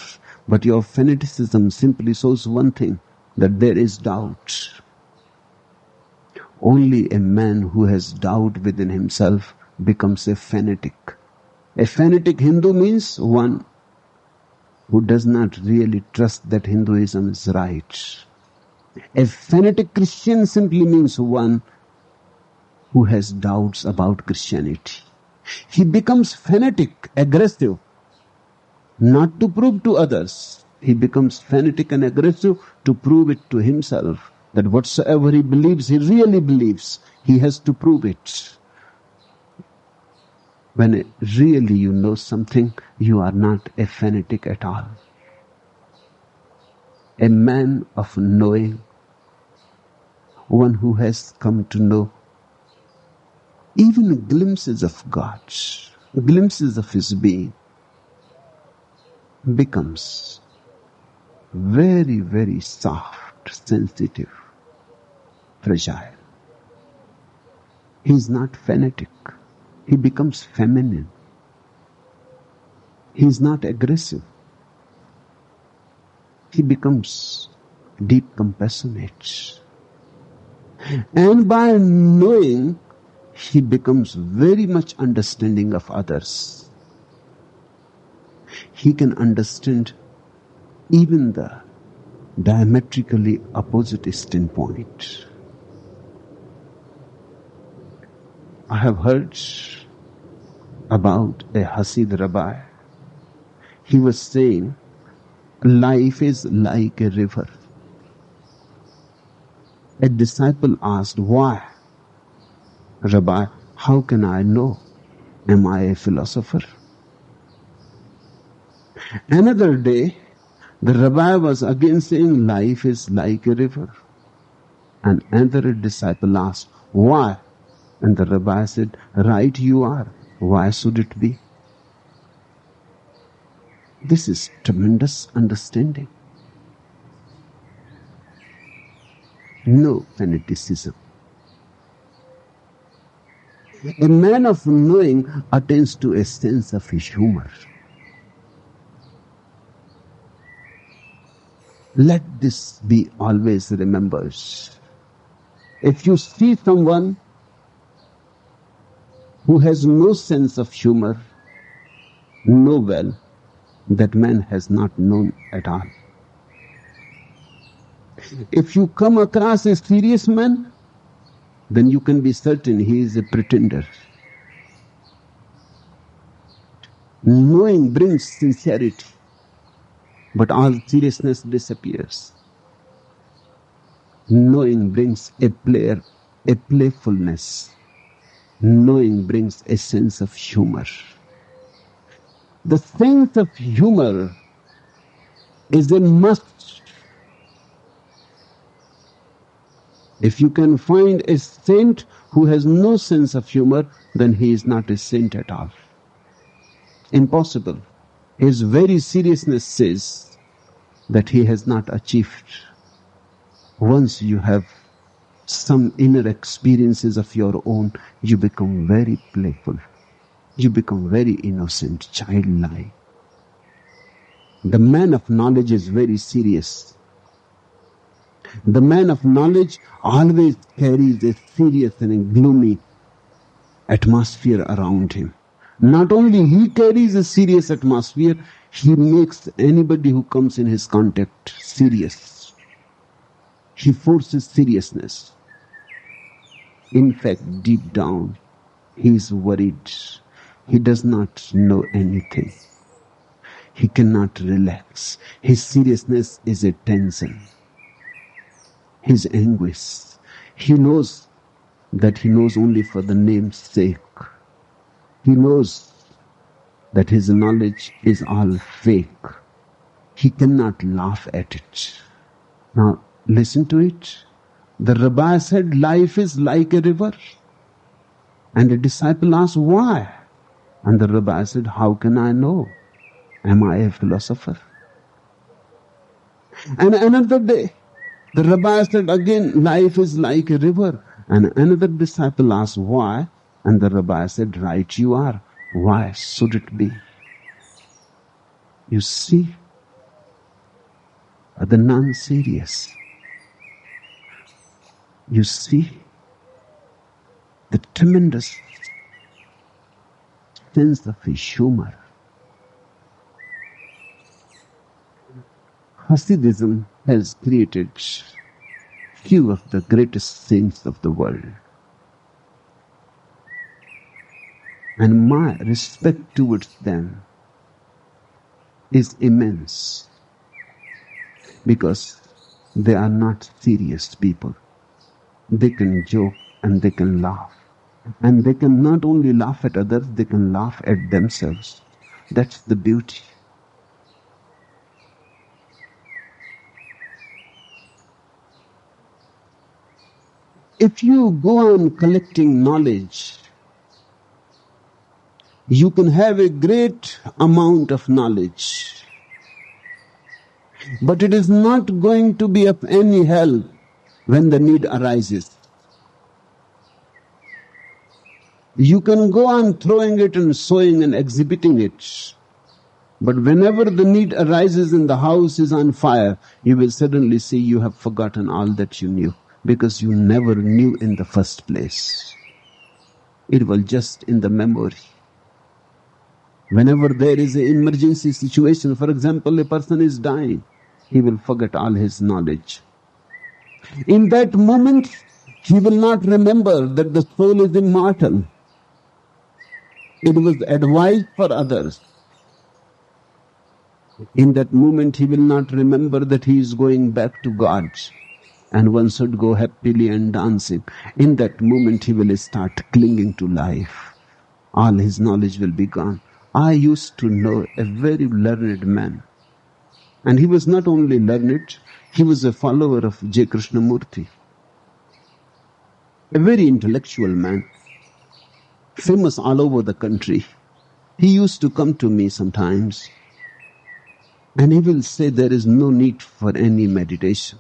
but your fanaticism simply shows one thing, that there is doubt. Only a man who has doubt within himself becomes a fanatic. A fanatic Hindu means one who does not really trust that Hinduism is right. A fanatic Christian simply means one who has doubts about Christianity. He becomes fanatic, aggressive, not to prove to others. He becomes fanatic and aggressive to prove it to himself that whatsoever he believes, he really believes. He has to prove it. When really you know something, you are not a fanatic at all. A man of knowing, one who has come to know even glimpses of God, glimpses of his being, becomes very, very soft, sensitive, fragile. He is not fanatic. He becomes feminine. He is not aggressive. He becomes deep compassionate. And by knowing, he becomes very much understanding of others. He can understand even the diametrically opposite standpoint. I have heard about a Hasid rabbi. He was saying, life is like a river. A disciple asked, why? Rabbi, how can I know? Am I a philosopher? Another day, the rabbi was again saying, life is like a river. And another disciple asked, why? And the rabbi said, right you are. Why should it be? This is tremendous understanding. No fanaticism. A man of knowing attains to a sense of humor. Let this be always remembered. If you see someone who has no sense of humor, know well that man has not known at all. If you come across a serious man, then you can be certain he is a pretender. Knowing brings sincerity, but all seriousness disappears. Knowing brings a playfulness. Knowing brings a sense of humor. The sense of humor is a must. If you can find a saint who has no sense of humor, then he is not a saint at all. Impossible. His very seriousness says that he has not achieved. Once you have some inner experiences of your own, you become very playful. You become very innocent, childlike. The man of knowledge is very serious. The man of knowledge always carries a serious and a gloomy atmosphere around him. Not only he carries a serious atmosphere, he makes anybody who comes in his contact serious. He forces seriousness. In fact, deep down, he is worried. He does not know anything. He cannot relax. His seriousness is a tension. His anguish. He knows that he knows only for the name's sake. He knows that his knowledge is all fake. He cannot laugh at it. Now, listen to it. The rabbi said, life is like a river. And the disciple asked, why? And the rabbi said, how can I know? Am I a philosopher? And another day, the rabbi said again, life is like a river. And another disciple asked, why? And the rabbi said, right you are. Why should it be? You see, the non-serious. You see, the tremendous sense of his humor. Hasidism has created few of the greatest saints of the world. And my respect towards them is immense because they are not serious people. They can joke and they can laugh. And they can not only laugh at others, they can laugh at themselves. That's the beauty. If you go on collecting knowledge, you can have a great amount of knowledge, but it is not going to be of any help when the need arises. You can go on throwing it and sowing and exhibiting it, but whenever the need arises and the house is on fire, you will suddenly see you have forgotten all that you knew, because you never knew in the first place. It was just in the memory. Whenever there is an emergency situation, for example, a person is dying, he will forget all his knowledge. In that moment, he will not remember that the soul is immortal. It was advice for others. In that moment, he will not remember that he is going back to God and one should go happily and dancing. In that moment, he will start clinging to life. All his knowledge will be gone. I used to know a very learned man. And he was not only learned, he was a follower of J. Krishnamurti. A very intellectual man, famous all over the country. He used to come to me sometimes and he will say there is no need for any meditation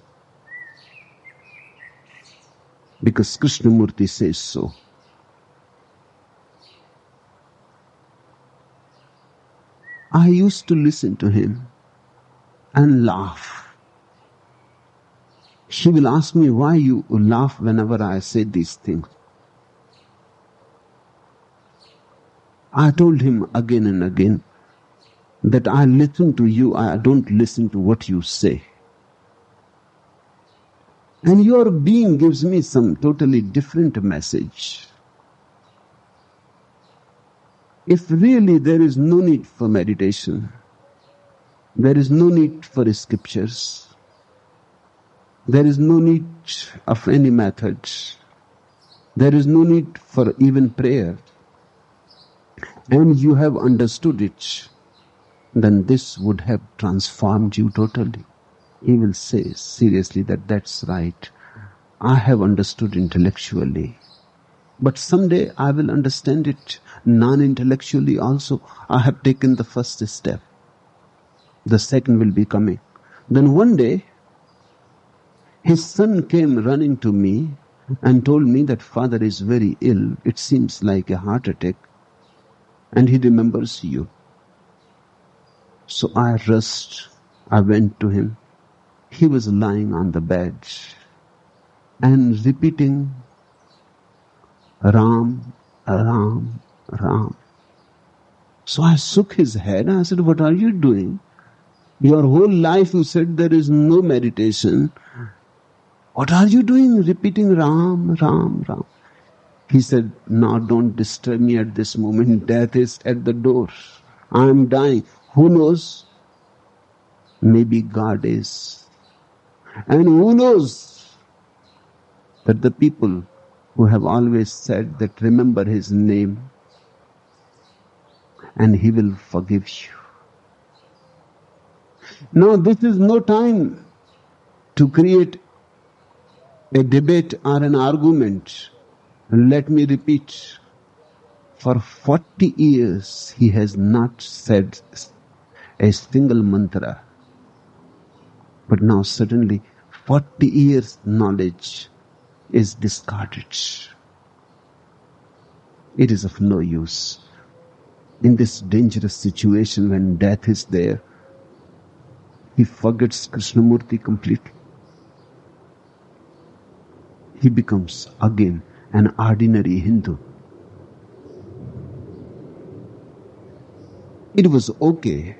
because Krishnamurti says so. I used to listen to him and laugh. He will ask me why you laugh whenever I say these things. I told him again and again that I listen to you, I don't listen to what you say. And your being gives me some totally different message. If really there is no need for meditation, there is no need for scriptures, there is no need of any methods, there is no need for even prayer, and you have understood it, then this would have transformed you totally. He will say seriously that that's right. I have understood intellectually, but someday I will understand it non-intellectually also. I have taken the first step. The second will be coming. Then one day, his son came running to me and told me that father is very ill. It seems like a heart attack. And he remembers you. So I rushed. I went to him. He was lying on the bed and repeating Ram, Ram, Ram. So I shook his head and I said, what are you doing? Your whole life you said there is no meditation. What are you doing repeating Ram, Ram, Ram? He said, no, don't disturb me at this moment. Death is at the door. I am dying. Who knows? Maybe God is. And who knows that the people who have always said that remember his name and he will forgive you. Now this is no time to create a debate or an argument. Let me repeat, for 40 years he has not said a single mantra. But now suddenly 40 years knowledge is discarded. It is of no use. In this dangerous situation when death is there, he forgets Krishnamurti completely. He becomes again an ordinary Hindu. It was okay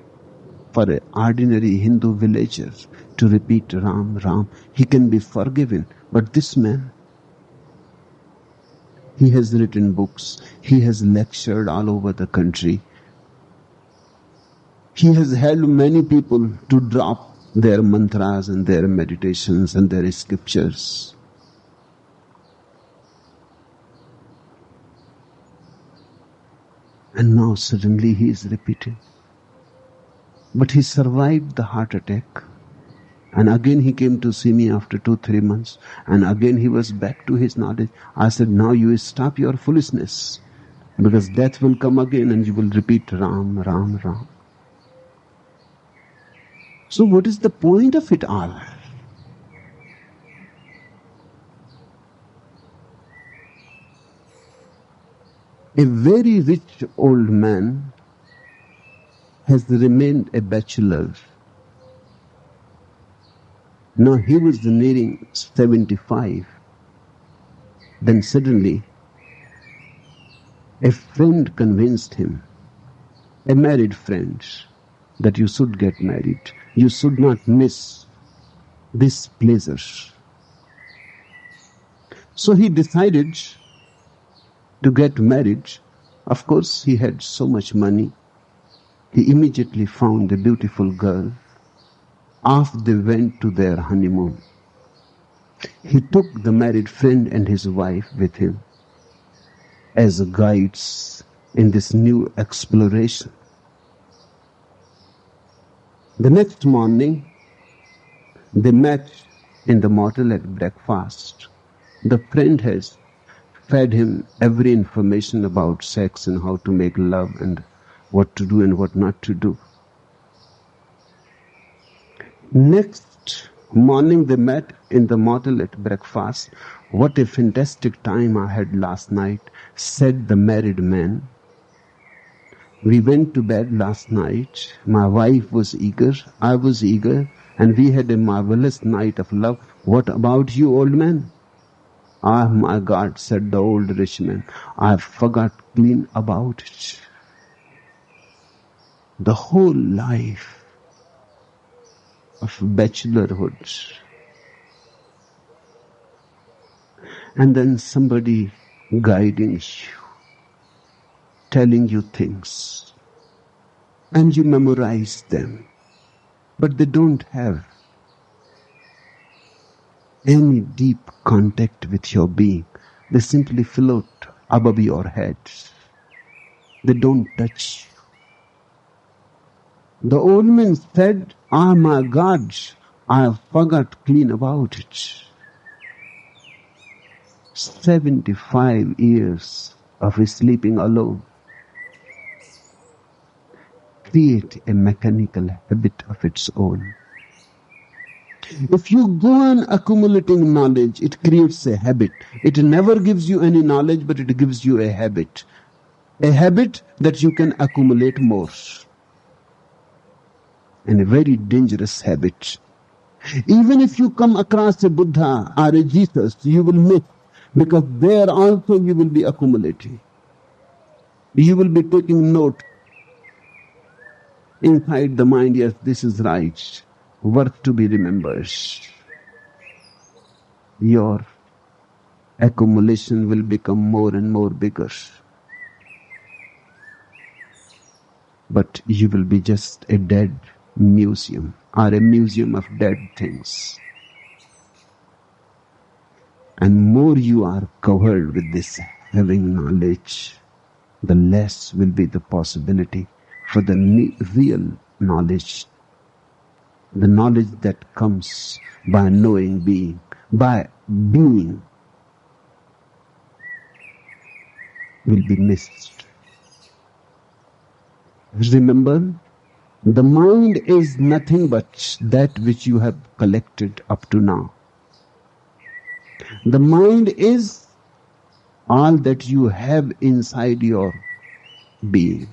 for an ordinary Hindu villager to repeat Ram, Ram. He can be forgiven. But this man, he has written books. He has lectured all over the country. He has helped many people to drop their mantras and their meditations and their scriptures. And now suddenly he is repeating. But he survived the heart attack. And again he came to see me after 2-3 months. And again he was back to his knowledge. I said, now you stop your foolishness. Because death will come again and you will repeat Ram, Ram, Ram. So what is the point of it all? A very rich old man has remained a bachelor. Now he was nearing 75. Then suddenly a friend convinced him, a married friend, that you should get married. You should not miss this pleasure. So he decided to get married. Of course, he had so much money. He immediately found a beautiful girl. Off they went to their honeymoon. He took the married friend and his wife with him as guides in this new exploration. The next morning, they met in the motel at breakfast. The friend has fed him every information about sex and how to make love and what to do and what not to do. Next morning they met in the motel at breakfast. What a fantastic time I had last night, said the married man. We went to bed last night. My wife was eager, I was eager, and we had a marvelous night of love. What about you, old man? Ah, my God, said the old rich man, I forgot clean about it. The whole life of bachelorhood. And then somebody guiding you, telling you things, and you memorize them, but they don't have any deep contact with your being. They simply float above your head. They don't touch you. The old man said, ah, my God, I forgot clean about it. 75 years of sleeping alone create a mechanical habit of its own. If you go on accumulating knowledge, it creates a habit. It never gives you any knowledge, but it gives you a habit. A habit that you can accumulate more. And a very dangerous habit. Even if you come across a Buddha or a Jesus, you will miss, because there also you will be accumulating. You will be taking note inside the mind, yes, this is right, worth to be remembered. Your accumulation will become more and more bigger. But you will be just a dead museum or a museum of dead things. And more you are covered with this having knowledge, the less will be the possibility for the real knowledge. The knowledge that comes by knowing being, by being, will be missed. Remember, the mind is nothing but that which you have collected up to now. The mind is all that you have inside your being.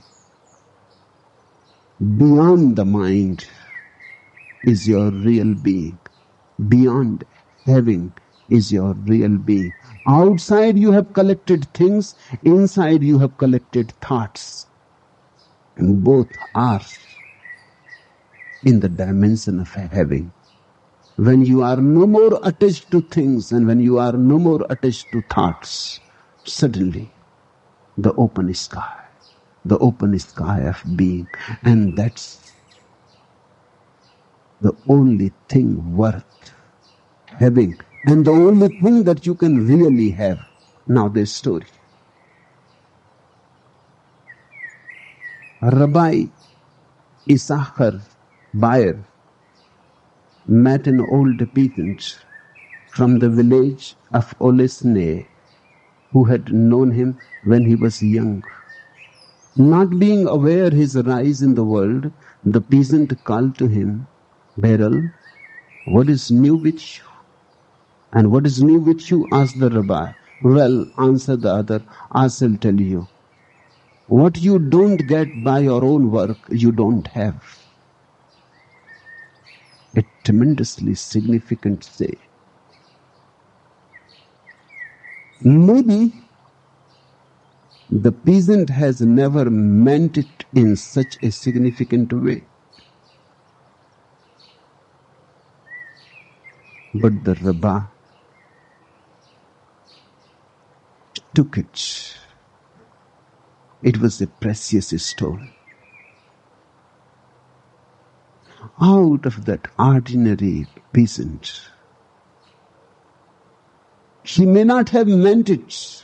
Beyond the mind is your real being. Beyond having is your real being. Outside you have collected things, inside you have collected thoughts. And both are in the dimension of having. When you are no more attached to things and when you are no more attached to thoughts, suddenly the open sky of being. And that's the only thing worth having and the only thing that you can really have. Now this story. Rabbi Issachar Bayer met an old peasant from the village of Olesne who had known him when he was young. Not being aware his rise in the world, the peasant called to him, Beryl, what is new with you? And what is new with you? Asked the rabbi. Well, answered the other, I shall tell you. What you don't get by your own work, you don't have. A tremendously significant say. Maybe the peasant has never meant it in such a significant way. But the rabbi took it. It was a precious stone. Out of that ordinary peasant, he may not have meant it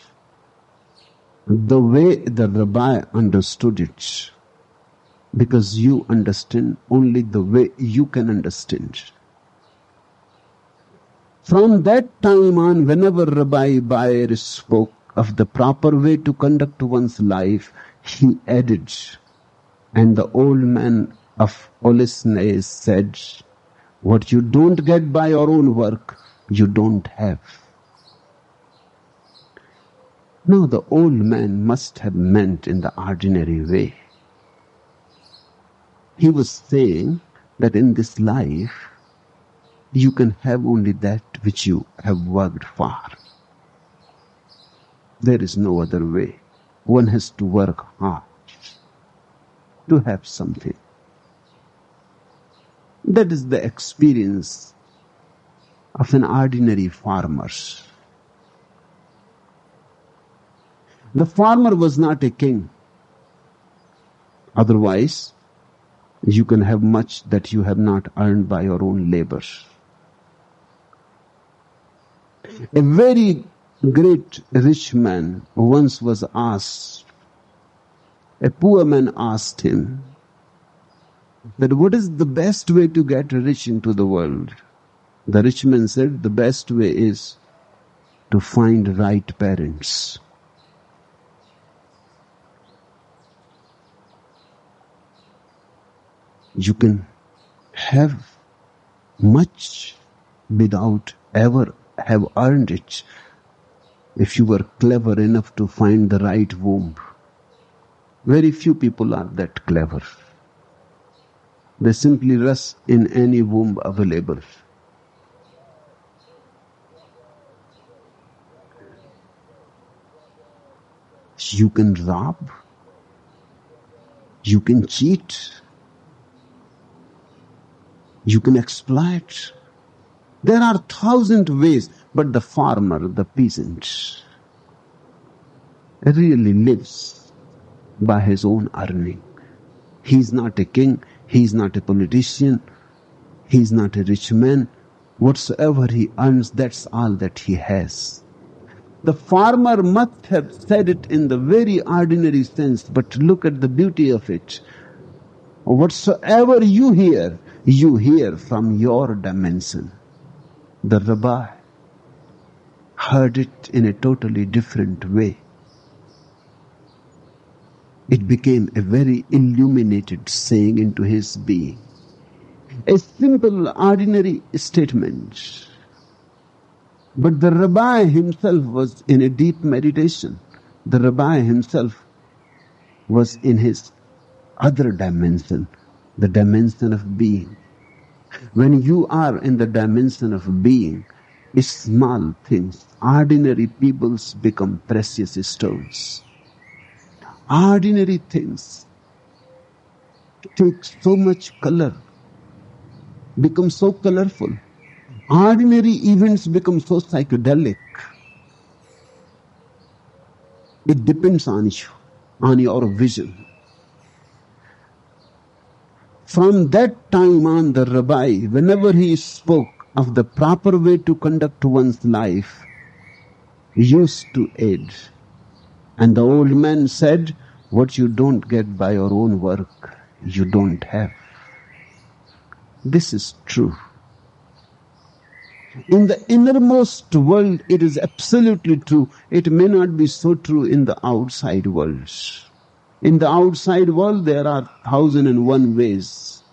the way the rabbi understood it, because you understand only the way you can understand. From that time on, whenever Rabbi Bayer spoke of the proper way to conduct one's life, he added, and the old man of Olesne said, what you don't get by your own work, you don't have. Now the old man must have meant in the ordinary way. He was saying that in this life, you can have only that which you have worked for. There is no other way. One has to work hard to have something. That is the experience of an ordinary farmer. The farmer was not a king. Otherwise, you can have much that you have not earned by your own labor. A very great rich man once was asked, a poor man asked him, that what is the best way to get rich into the world? The rich man said, the best way is to find right parents. You can have much without ever have earned it if you were clever enough to find the right womb. Very few people are that clever. They simply rush in any womb available. You can rob, you can cheat, you can exploit. There are 1,000 ways, but the farmer, the peasant, really lives by his own earning. He is not a king, he is not a politician, he is not a rich man. Whatsoever he earns, that's all that he has. The farmer must have said it in the very ordinary sense, but look at the beauty of it. Whatsoever you hear from your dimension. The rabbi heard it in a totally different way. It became a very illuminated saying into his being. A simple, ordinary statement. But the rabbi himself was in a deep meditation. The rabbi himself was in his other dimension, the dimension of being. When you are in the dimension of being, Small things, ordinary peoples become precious stones. Ordinary things take so much color, become so colorful. Ordinary events become so psychedelic. It depends on you, on your vision. From that time on, the Rabbi, whenever he spoke of the proper way to conduct one's life, used to aid. And the old man said, what you don't get by your own work, you don't have. This is true. In the innermost world, it is absolutely true. It may not be so true in the outside world. In the outside world, there are 1,001 ways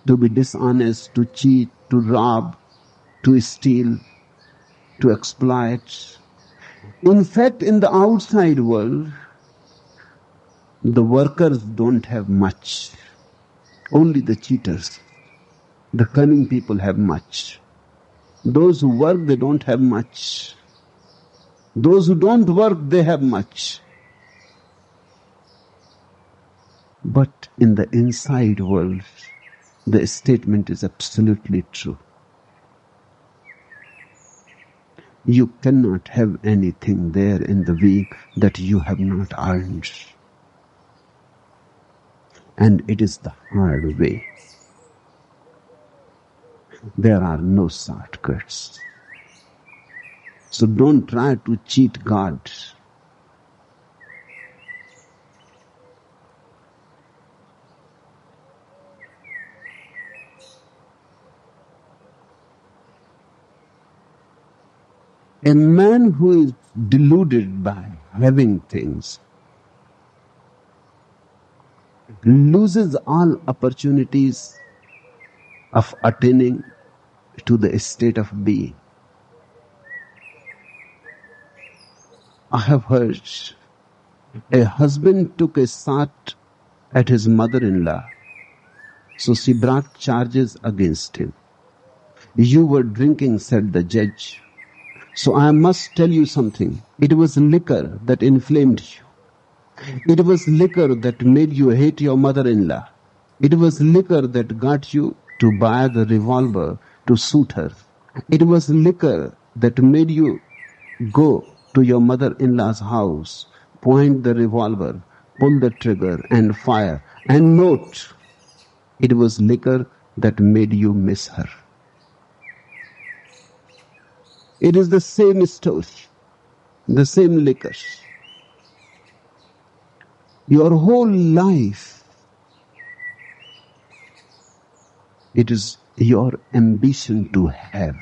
to be dishonest, to cheat, to rob, to steal, to exploit. In fact, in the outside world, the workers don't have much. Only the cheaters, the cunning people have much. Those who work, they don't have much. Those who don't work, they have much. But in the inside world, the statement is absolutely true. You cannot have anything there in the week that you have not earned. And it is the hard way. There are no shortcuts. So don't try to cheat God. A man who is deluded by having things loses all opportunities of attaining to the state of being. I have heard a husband took a shot at his mother-in-law, so she brought charges against him. You were drinking, said the judge. So I must tell you something. It was liquor that inflamed you. It was liquor that made you hate your mother-in-law. It was liquor that got you to buy the revolver to shoot her. It was liquor that made you go to your mother-in-law's house, point the revolver, pull the trigger and fire. And note, it was liquor that made you miss her. It is the same story, the same liquor. Your whole life, it is your ambition to have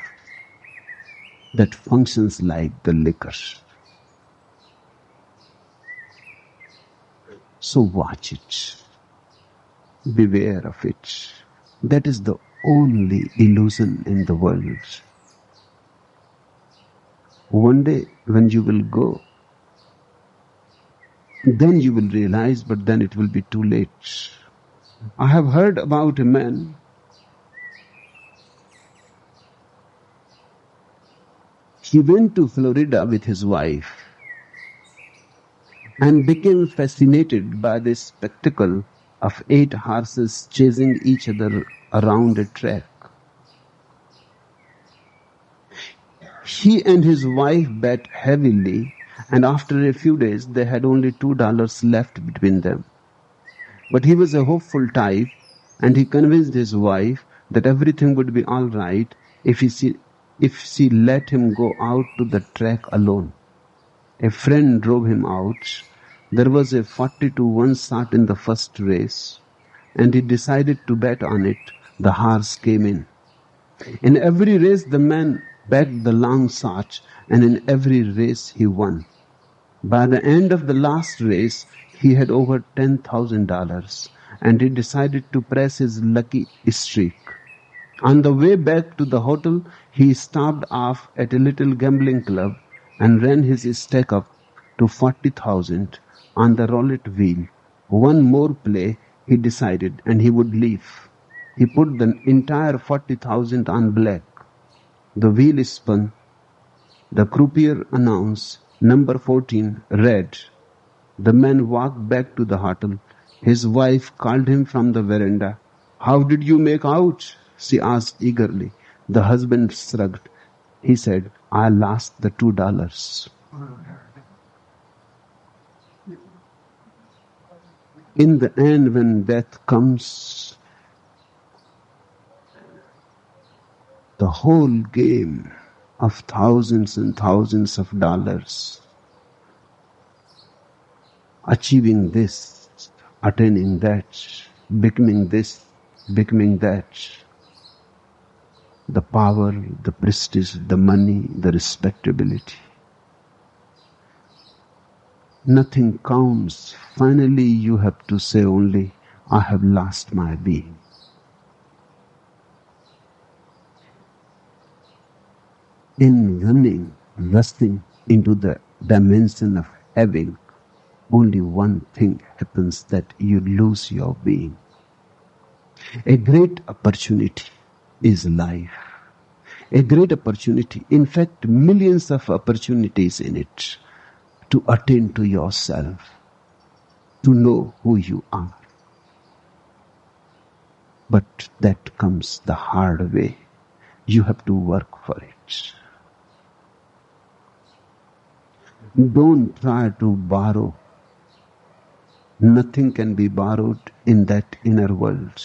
that functions like the liquor. So watch it. Beware of it. That is the only illusion in the world. One day when you will go, then you will realize, but then it will be too late. I have heard about a man he went to Florida with his wife and became fascinated by the spectacle of 8 horses chasing each other around a track. He and his wife bet heavily, and after a few days they had only $2 left between them. But he was a hopeful type, and he convinced his wife that everything would be all right if she let him go out to the track alone. A friend drove him out. There was a 40-1 shot in the first race, and he decided to bet on it. The horse came in. In every race, the man bet the long shot, and in every race he won. By the end of the last race, he had over $10,000, and he decided to press his lucky streak. On the way back to the hotel, he stopped off at a little gambling club and ran his stake up to 40,000 on the roulette wheel. One more play, he decided, and he would leave. He put the entire 40,000 on black. The wheel spun. The croupier announced, "Number 14, red." The man walked back to the hotel. His wife called him from the veranda. "How did you make out?" she asked eagerly. The husband shrugged. He said, "I lost the $2. In the end, when death comes, the whole game of thousands and thousands of dollars, achieving this, attaining that, becoming this, becoming that, the power, the prestige, the money, the respectability. Nothing counts. Finally, you have to say only, "I have lost my being." In running, rushing into the dimension of having, only one thing happens, that you lose your being. A great opportunity is life. A great opportunity, in fact, millions of opportunities in it, to attain to yourself, to know who you are. But that comes the hard way. You have to work for it. Don't try to borrow. Nothing can be borrowed in that inner world.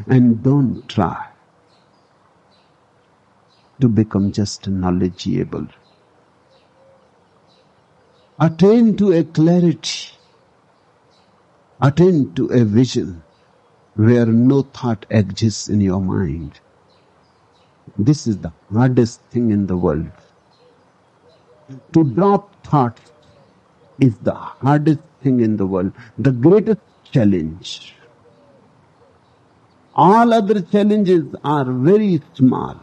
And don't try to become just knowledgeable. Attain to a clarity. Attain to a vision where no thought exists in your mind. This is the hardest thing in the world. To drop thought is the hardest thing in the world. The greatest challenge. All other challenges are very small.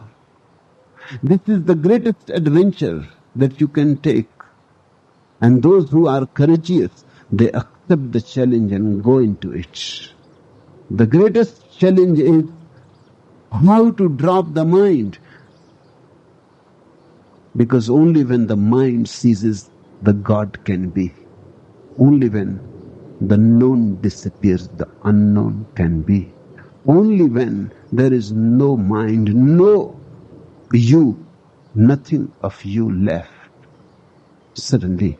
This is the greatest adventure that you can take. And those who are courageous, they accept the challenge and go into it. The greatest challenge is how to drop the mind. Because only when the mind ceases, the God can be. Only when the known disappears, the unknown can be. Only when there is no mind, no you, nothing of you left, suddenly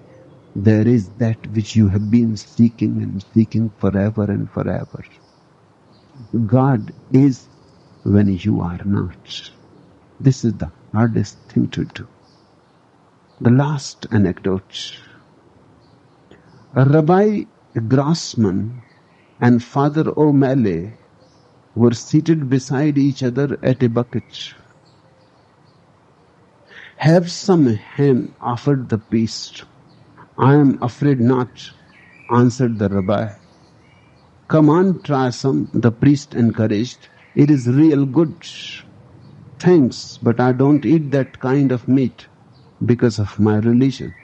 there is that which you have been seeking and seeking forever and forever. God is when you are not. This is the hardest thing to do. The last anecdote. Rabbi Grossman and Father O'Malley were seated beside each other at a bucket. "Have some ham," offered the priest. "I am afraid not," answered the rabbi. "Come on, try some," the priest encouraged. "It is real good." "Thanks, but I don't eat that kind of meat because of my religion."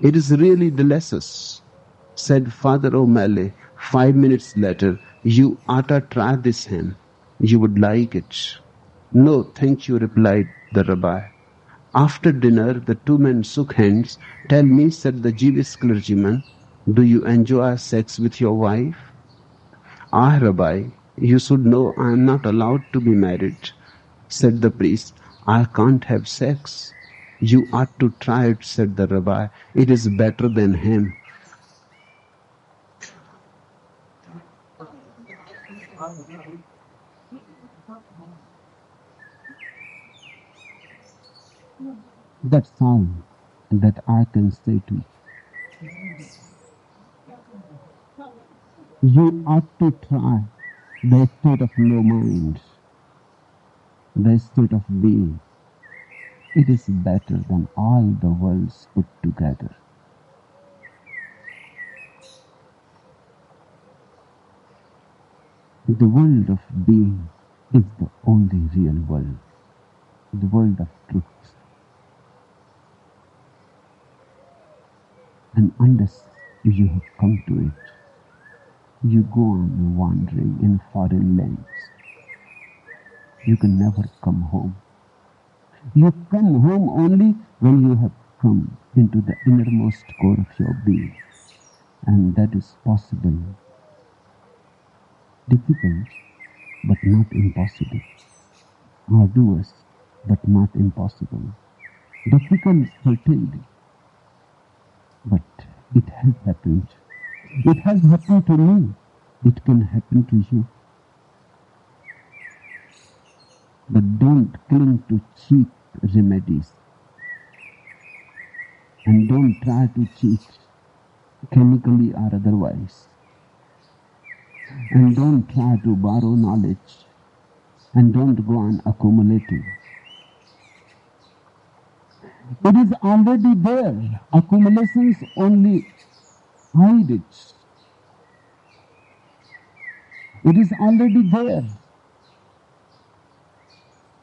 "It is really delicious," said Father O'Malley 5 minutes later. "You oughta try this ham. You would like it." "No, thank you," replied the rabbi. After dinner, the two men shook hands. "Tell me," said the Jewish clergyman, "do you enjoy sex with your wife?" "Ah, Rabbi, you should know I am not allowed to be married," said the priest. "I can't have sex." "You ought to try it," said the rabbi. "It is better than ham." That's all that I can say to you. You ought to try the state of no mind, the state of being. It is better than all the worlds put together. The world of being is the only real world, the world of truth. And unless you have come to it, you go on wandering in foreign lands. you can never come home. You come home only when you have come into the innermost core of your being. And that is possible. Difficult, but not impossible. Arduous, but not impossible. Difficult, certainly, but it has happened. It has happened to me. It can happen to you. But don't cling to cheap remedies. And don't try to cheat, chemically or otherwise. And don't try to borrow knowledge. And don't go on accumulating. It is already there. Accumulations only hide it. It is already there.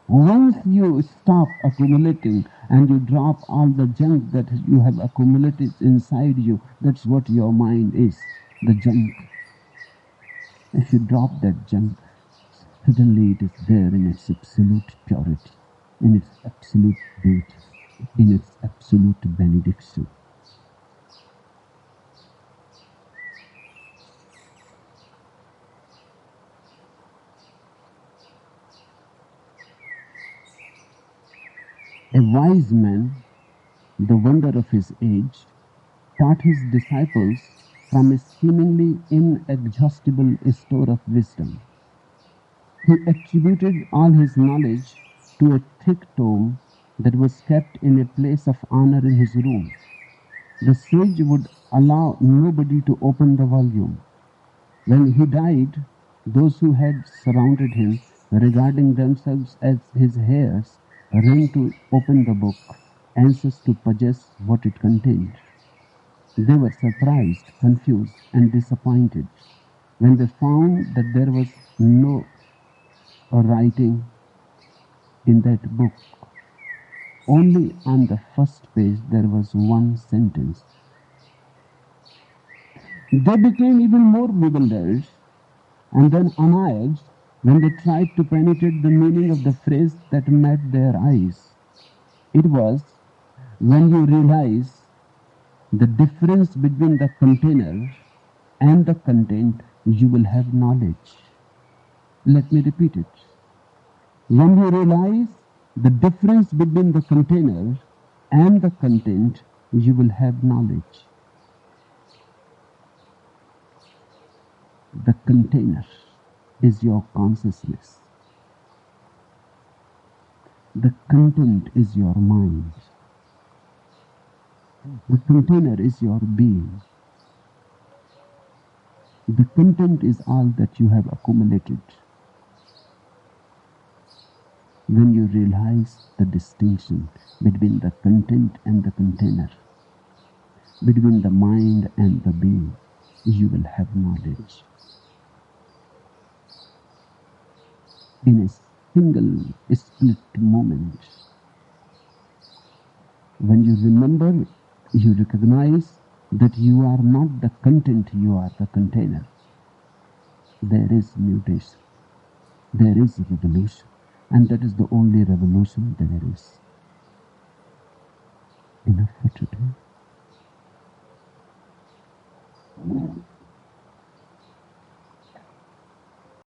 Once you stop accumulating and you drop all the junk that you have accumulated inside you, that's what your mind is, the junk. If you drop that junk, suddenly it is there in its absolute purity, in its absolute beauty, in its absolute benediction. A wise man, the wonder of his age, taught his disciples from a seemingly inexhaustible store of wisdom. He attributed all his knowledge to a thick tome that was kept in a place of honor in his room. The sage would allow nobody to open the volume. When he died, those who had surrounded him, regarding themselves as his heirs, ran to open the book, anxious to possess what it contained. They were surprised, confused, and disappointed when they found that there was no writing in that book. Only on the first page there was one sentence. They became even more bewildered and then annoyed when they tried to penetrate the meaning of the phrase that met their eyes. It was, when you realize the difference between the container and the content, you will have knowledge. Let me repeat it. When you realize the difference between the container and the content, you will have knowledge. The container is your consciousness. The content is your mind. The container is your being. The content is all that you have accumulated. When you realize the distinction between the content and the container, between the mind and the being, you will have knowledge. In a single split moment, when you remember, you recognize that you are not the content, you are the container. There is mutation. There is revolution. And that is the only revolution there is. Enough for today.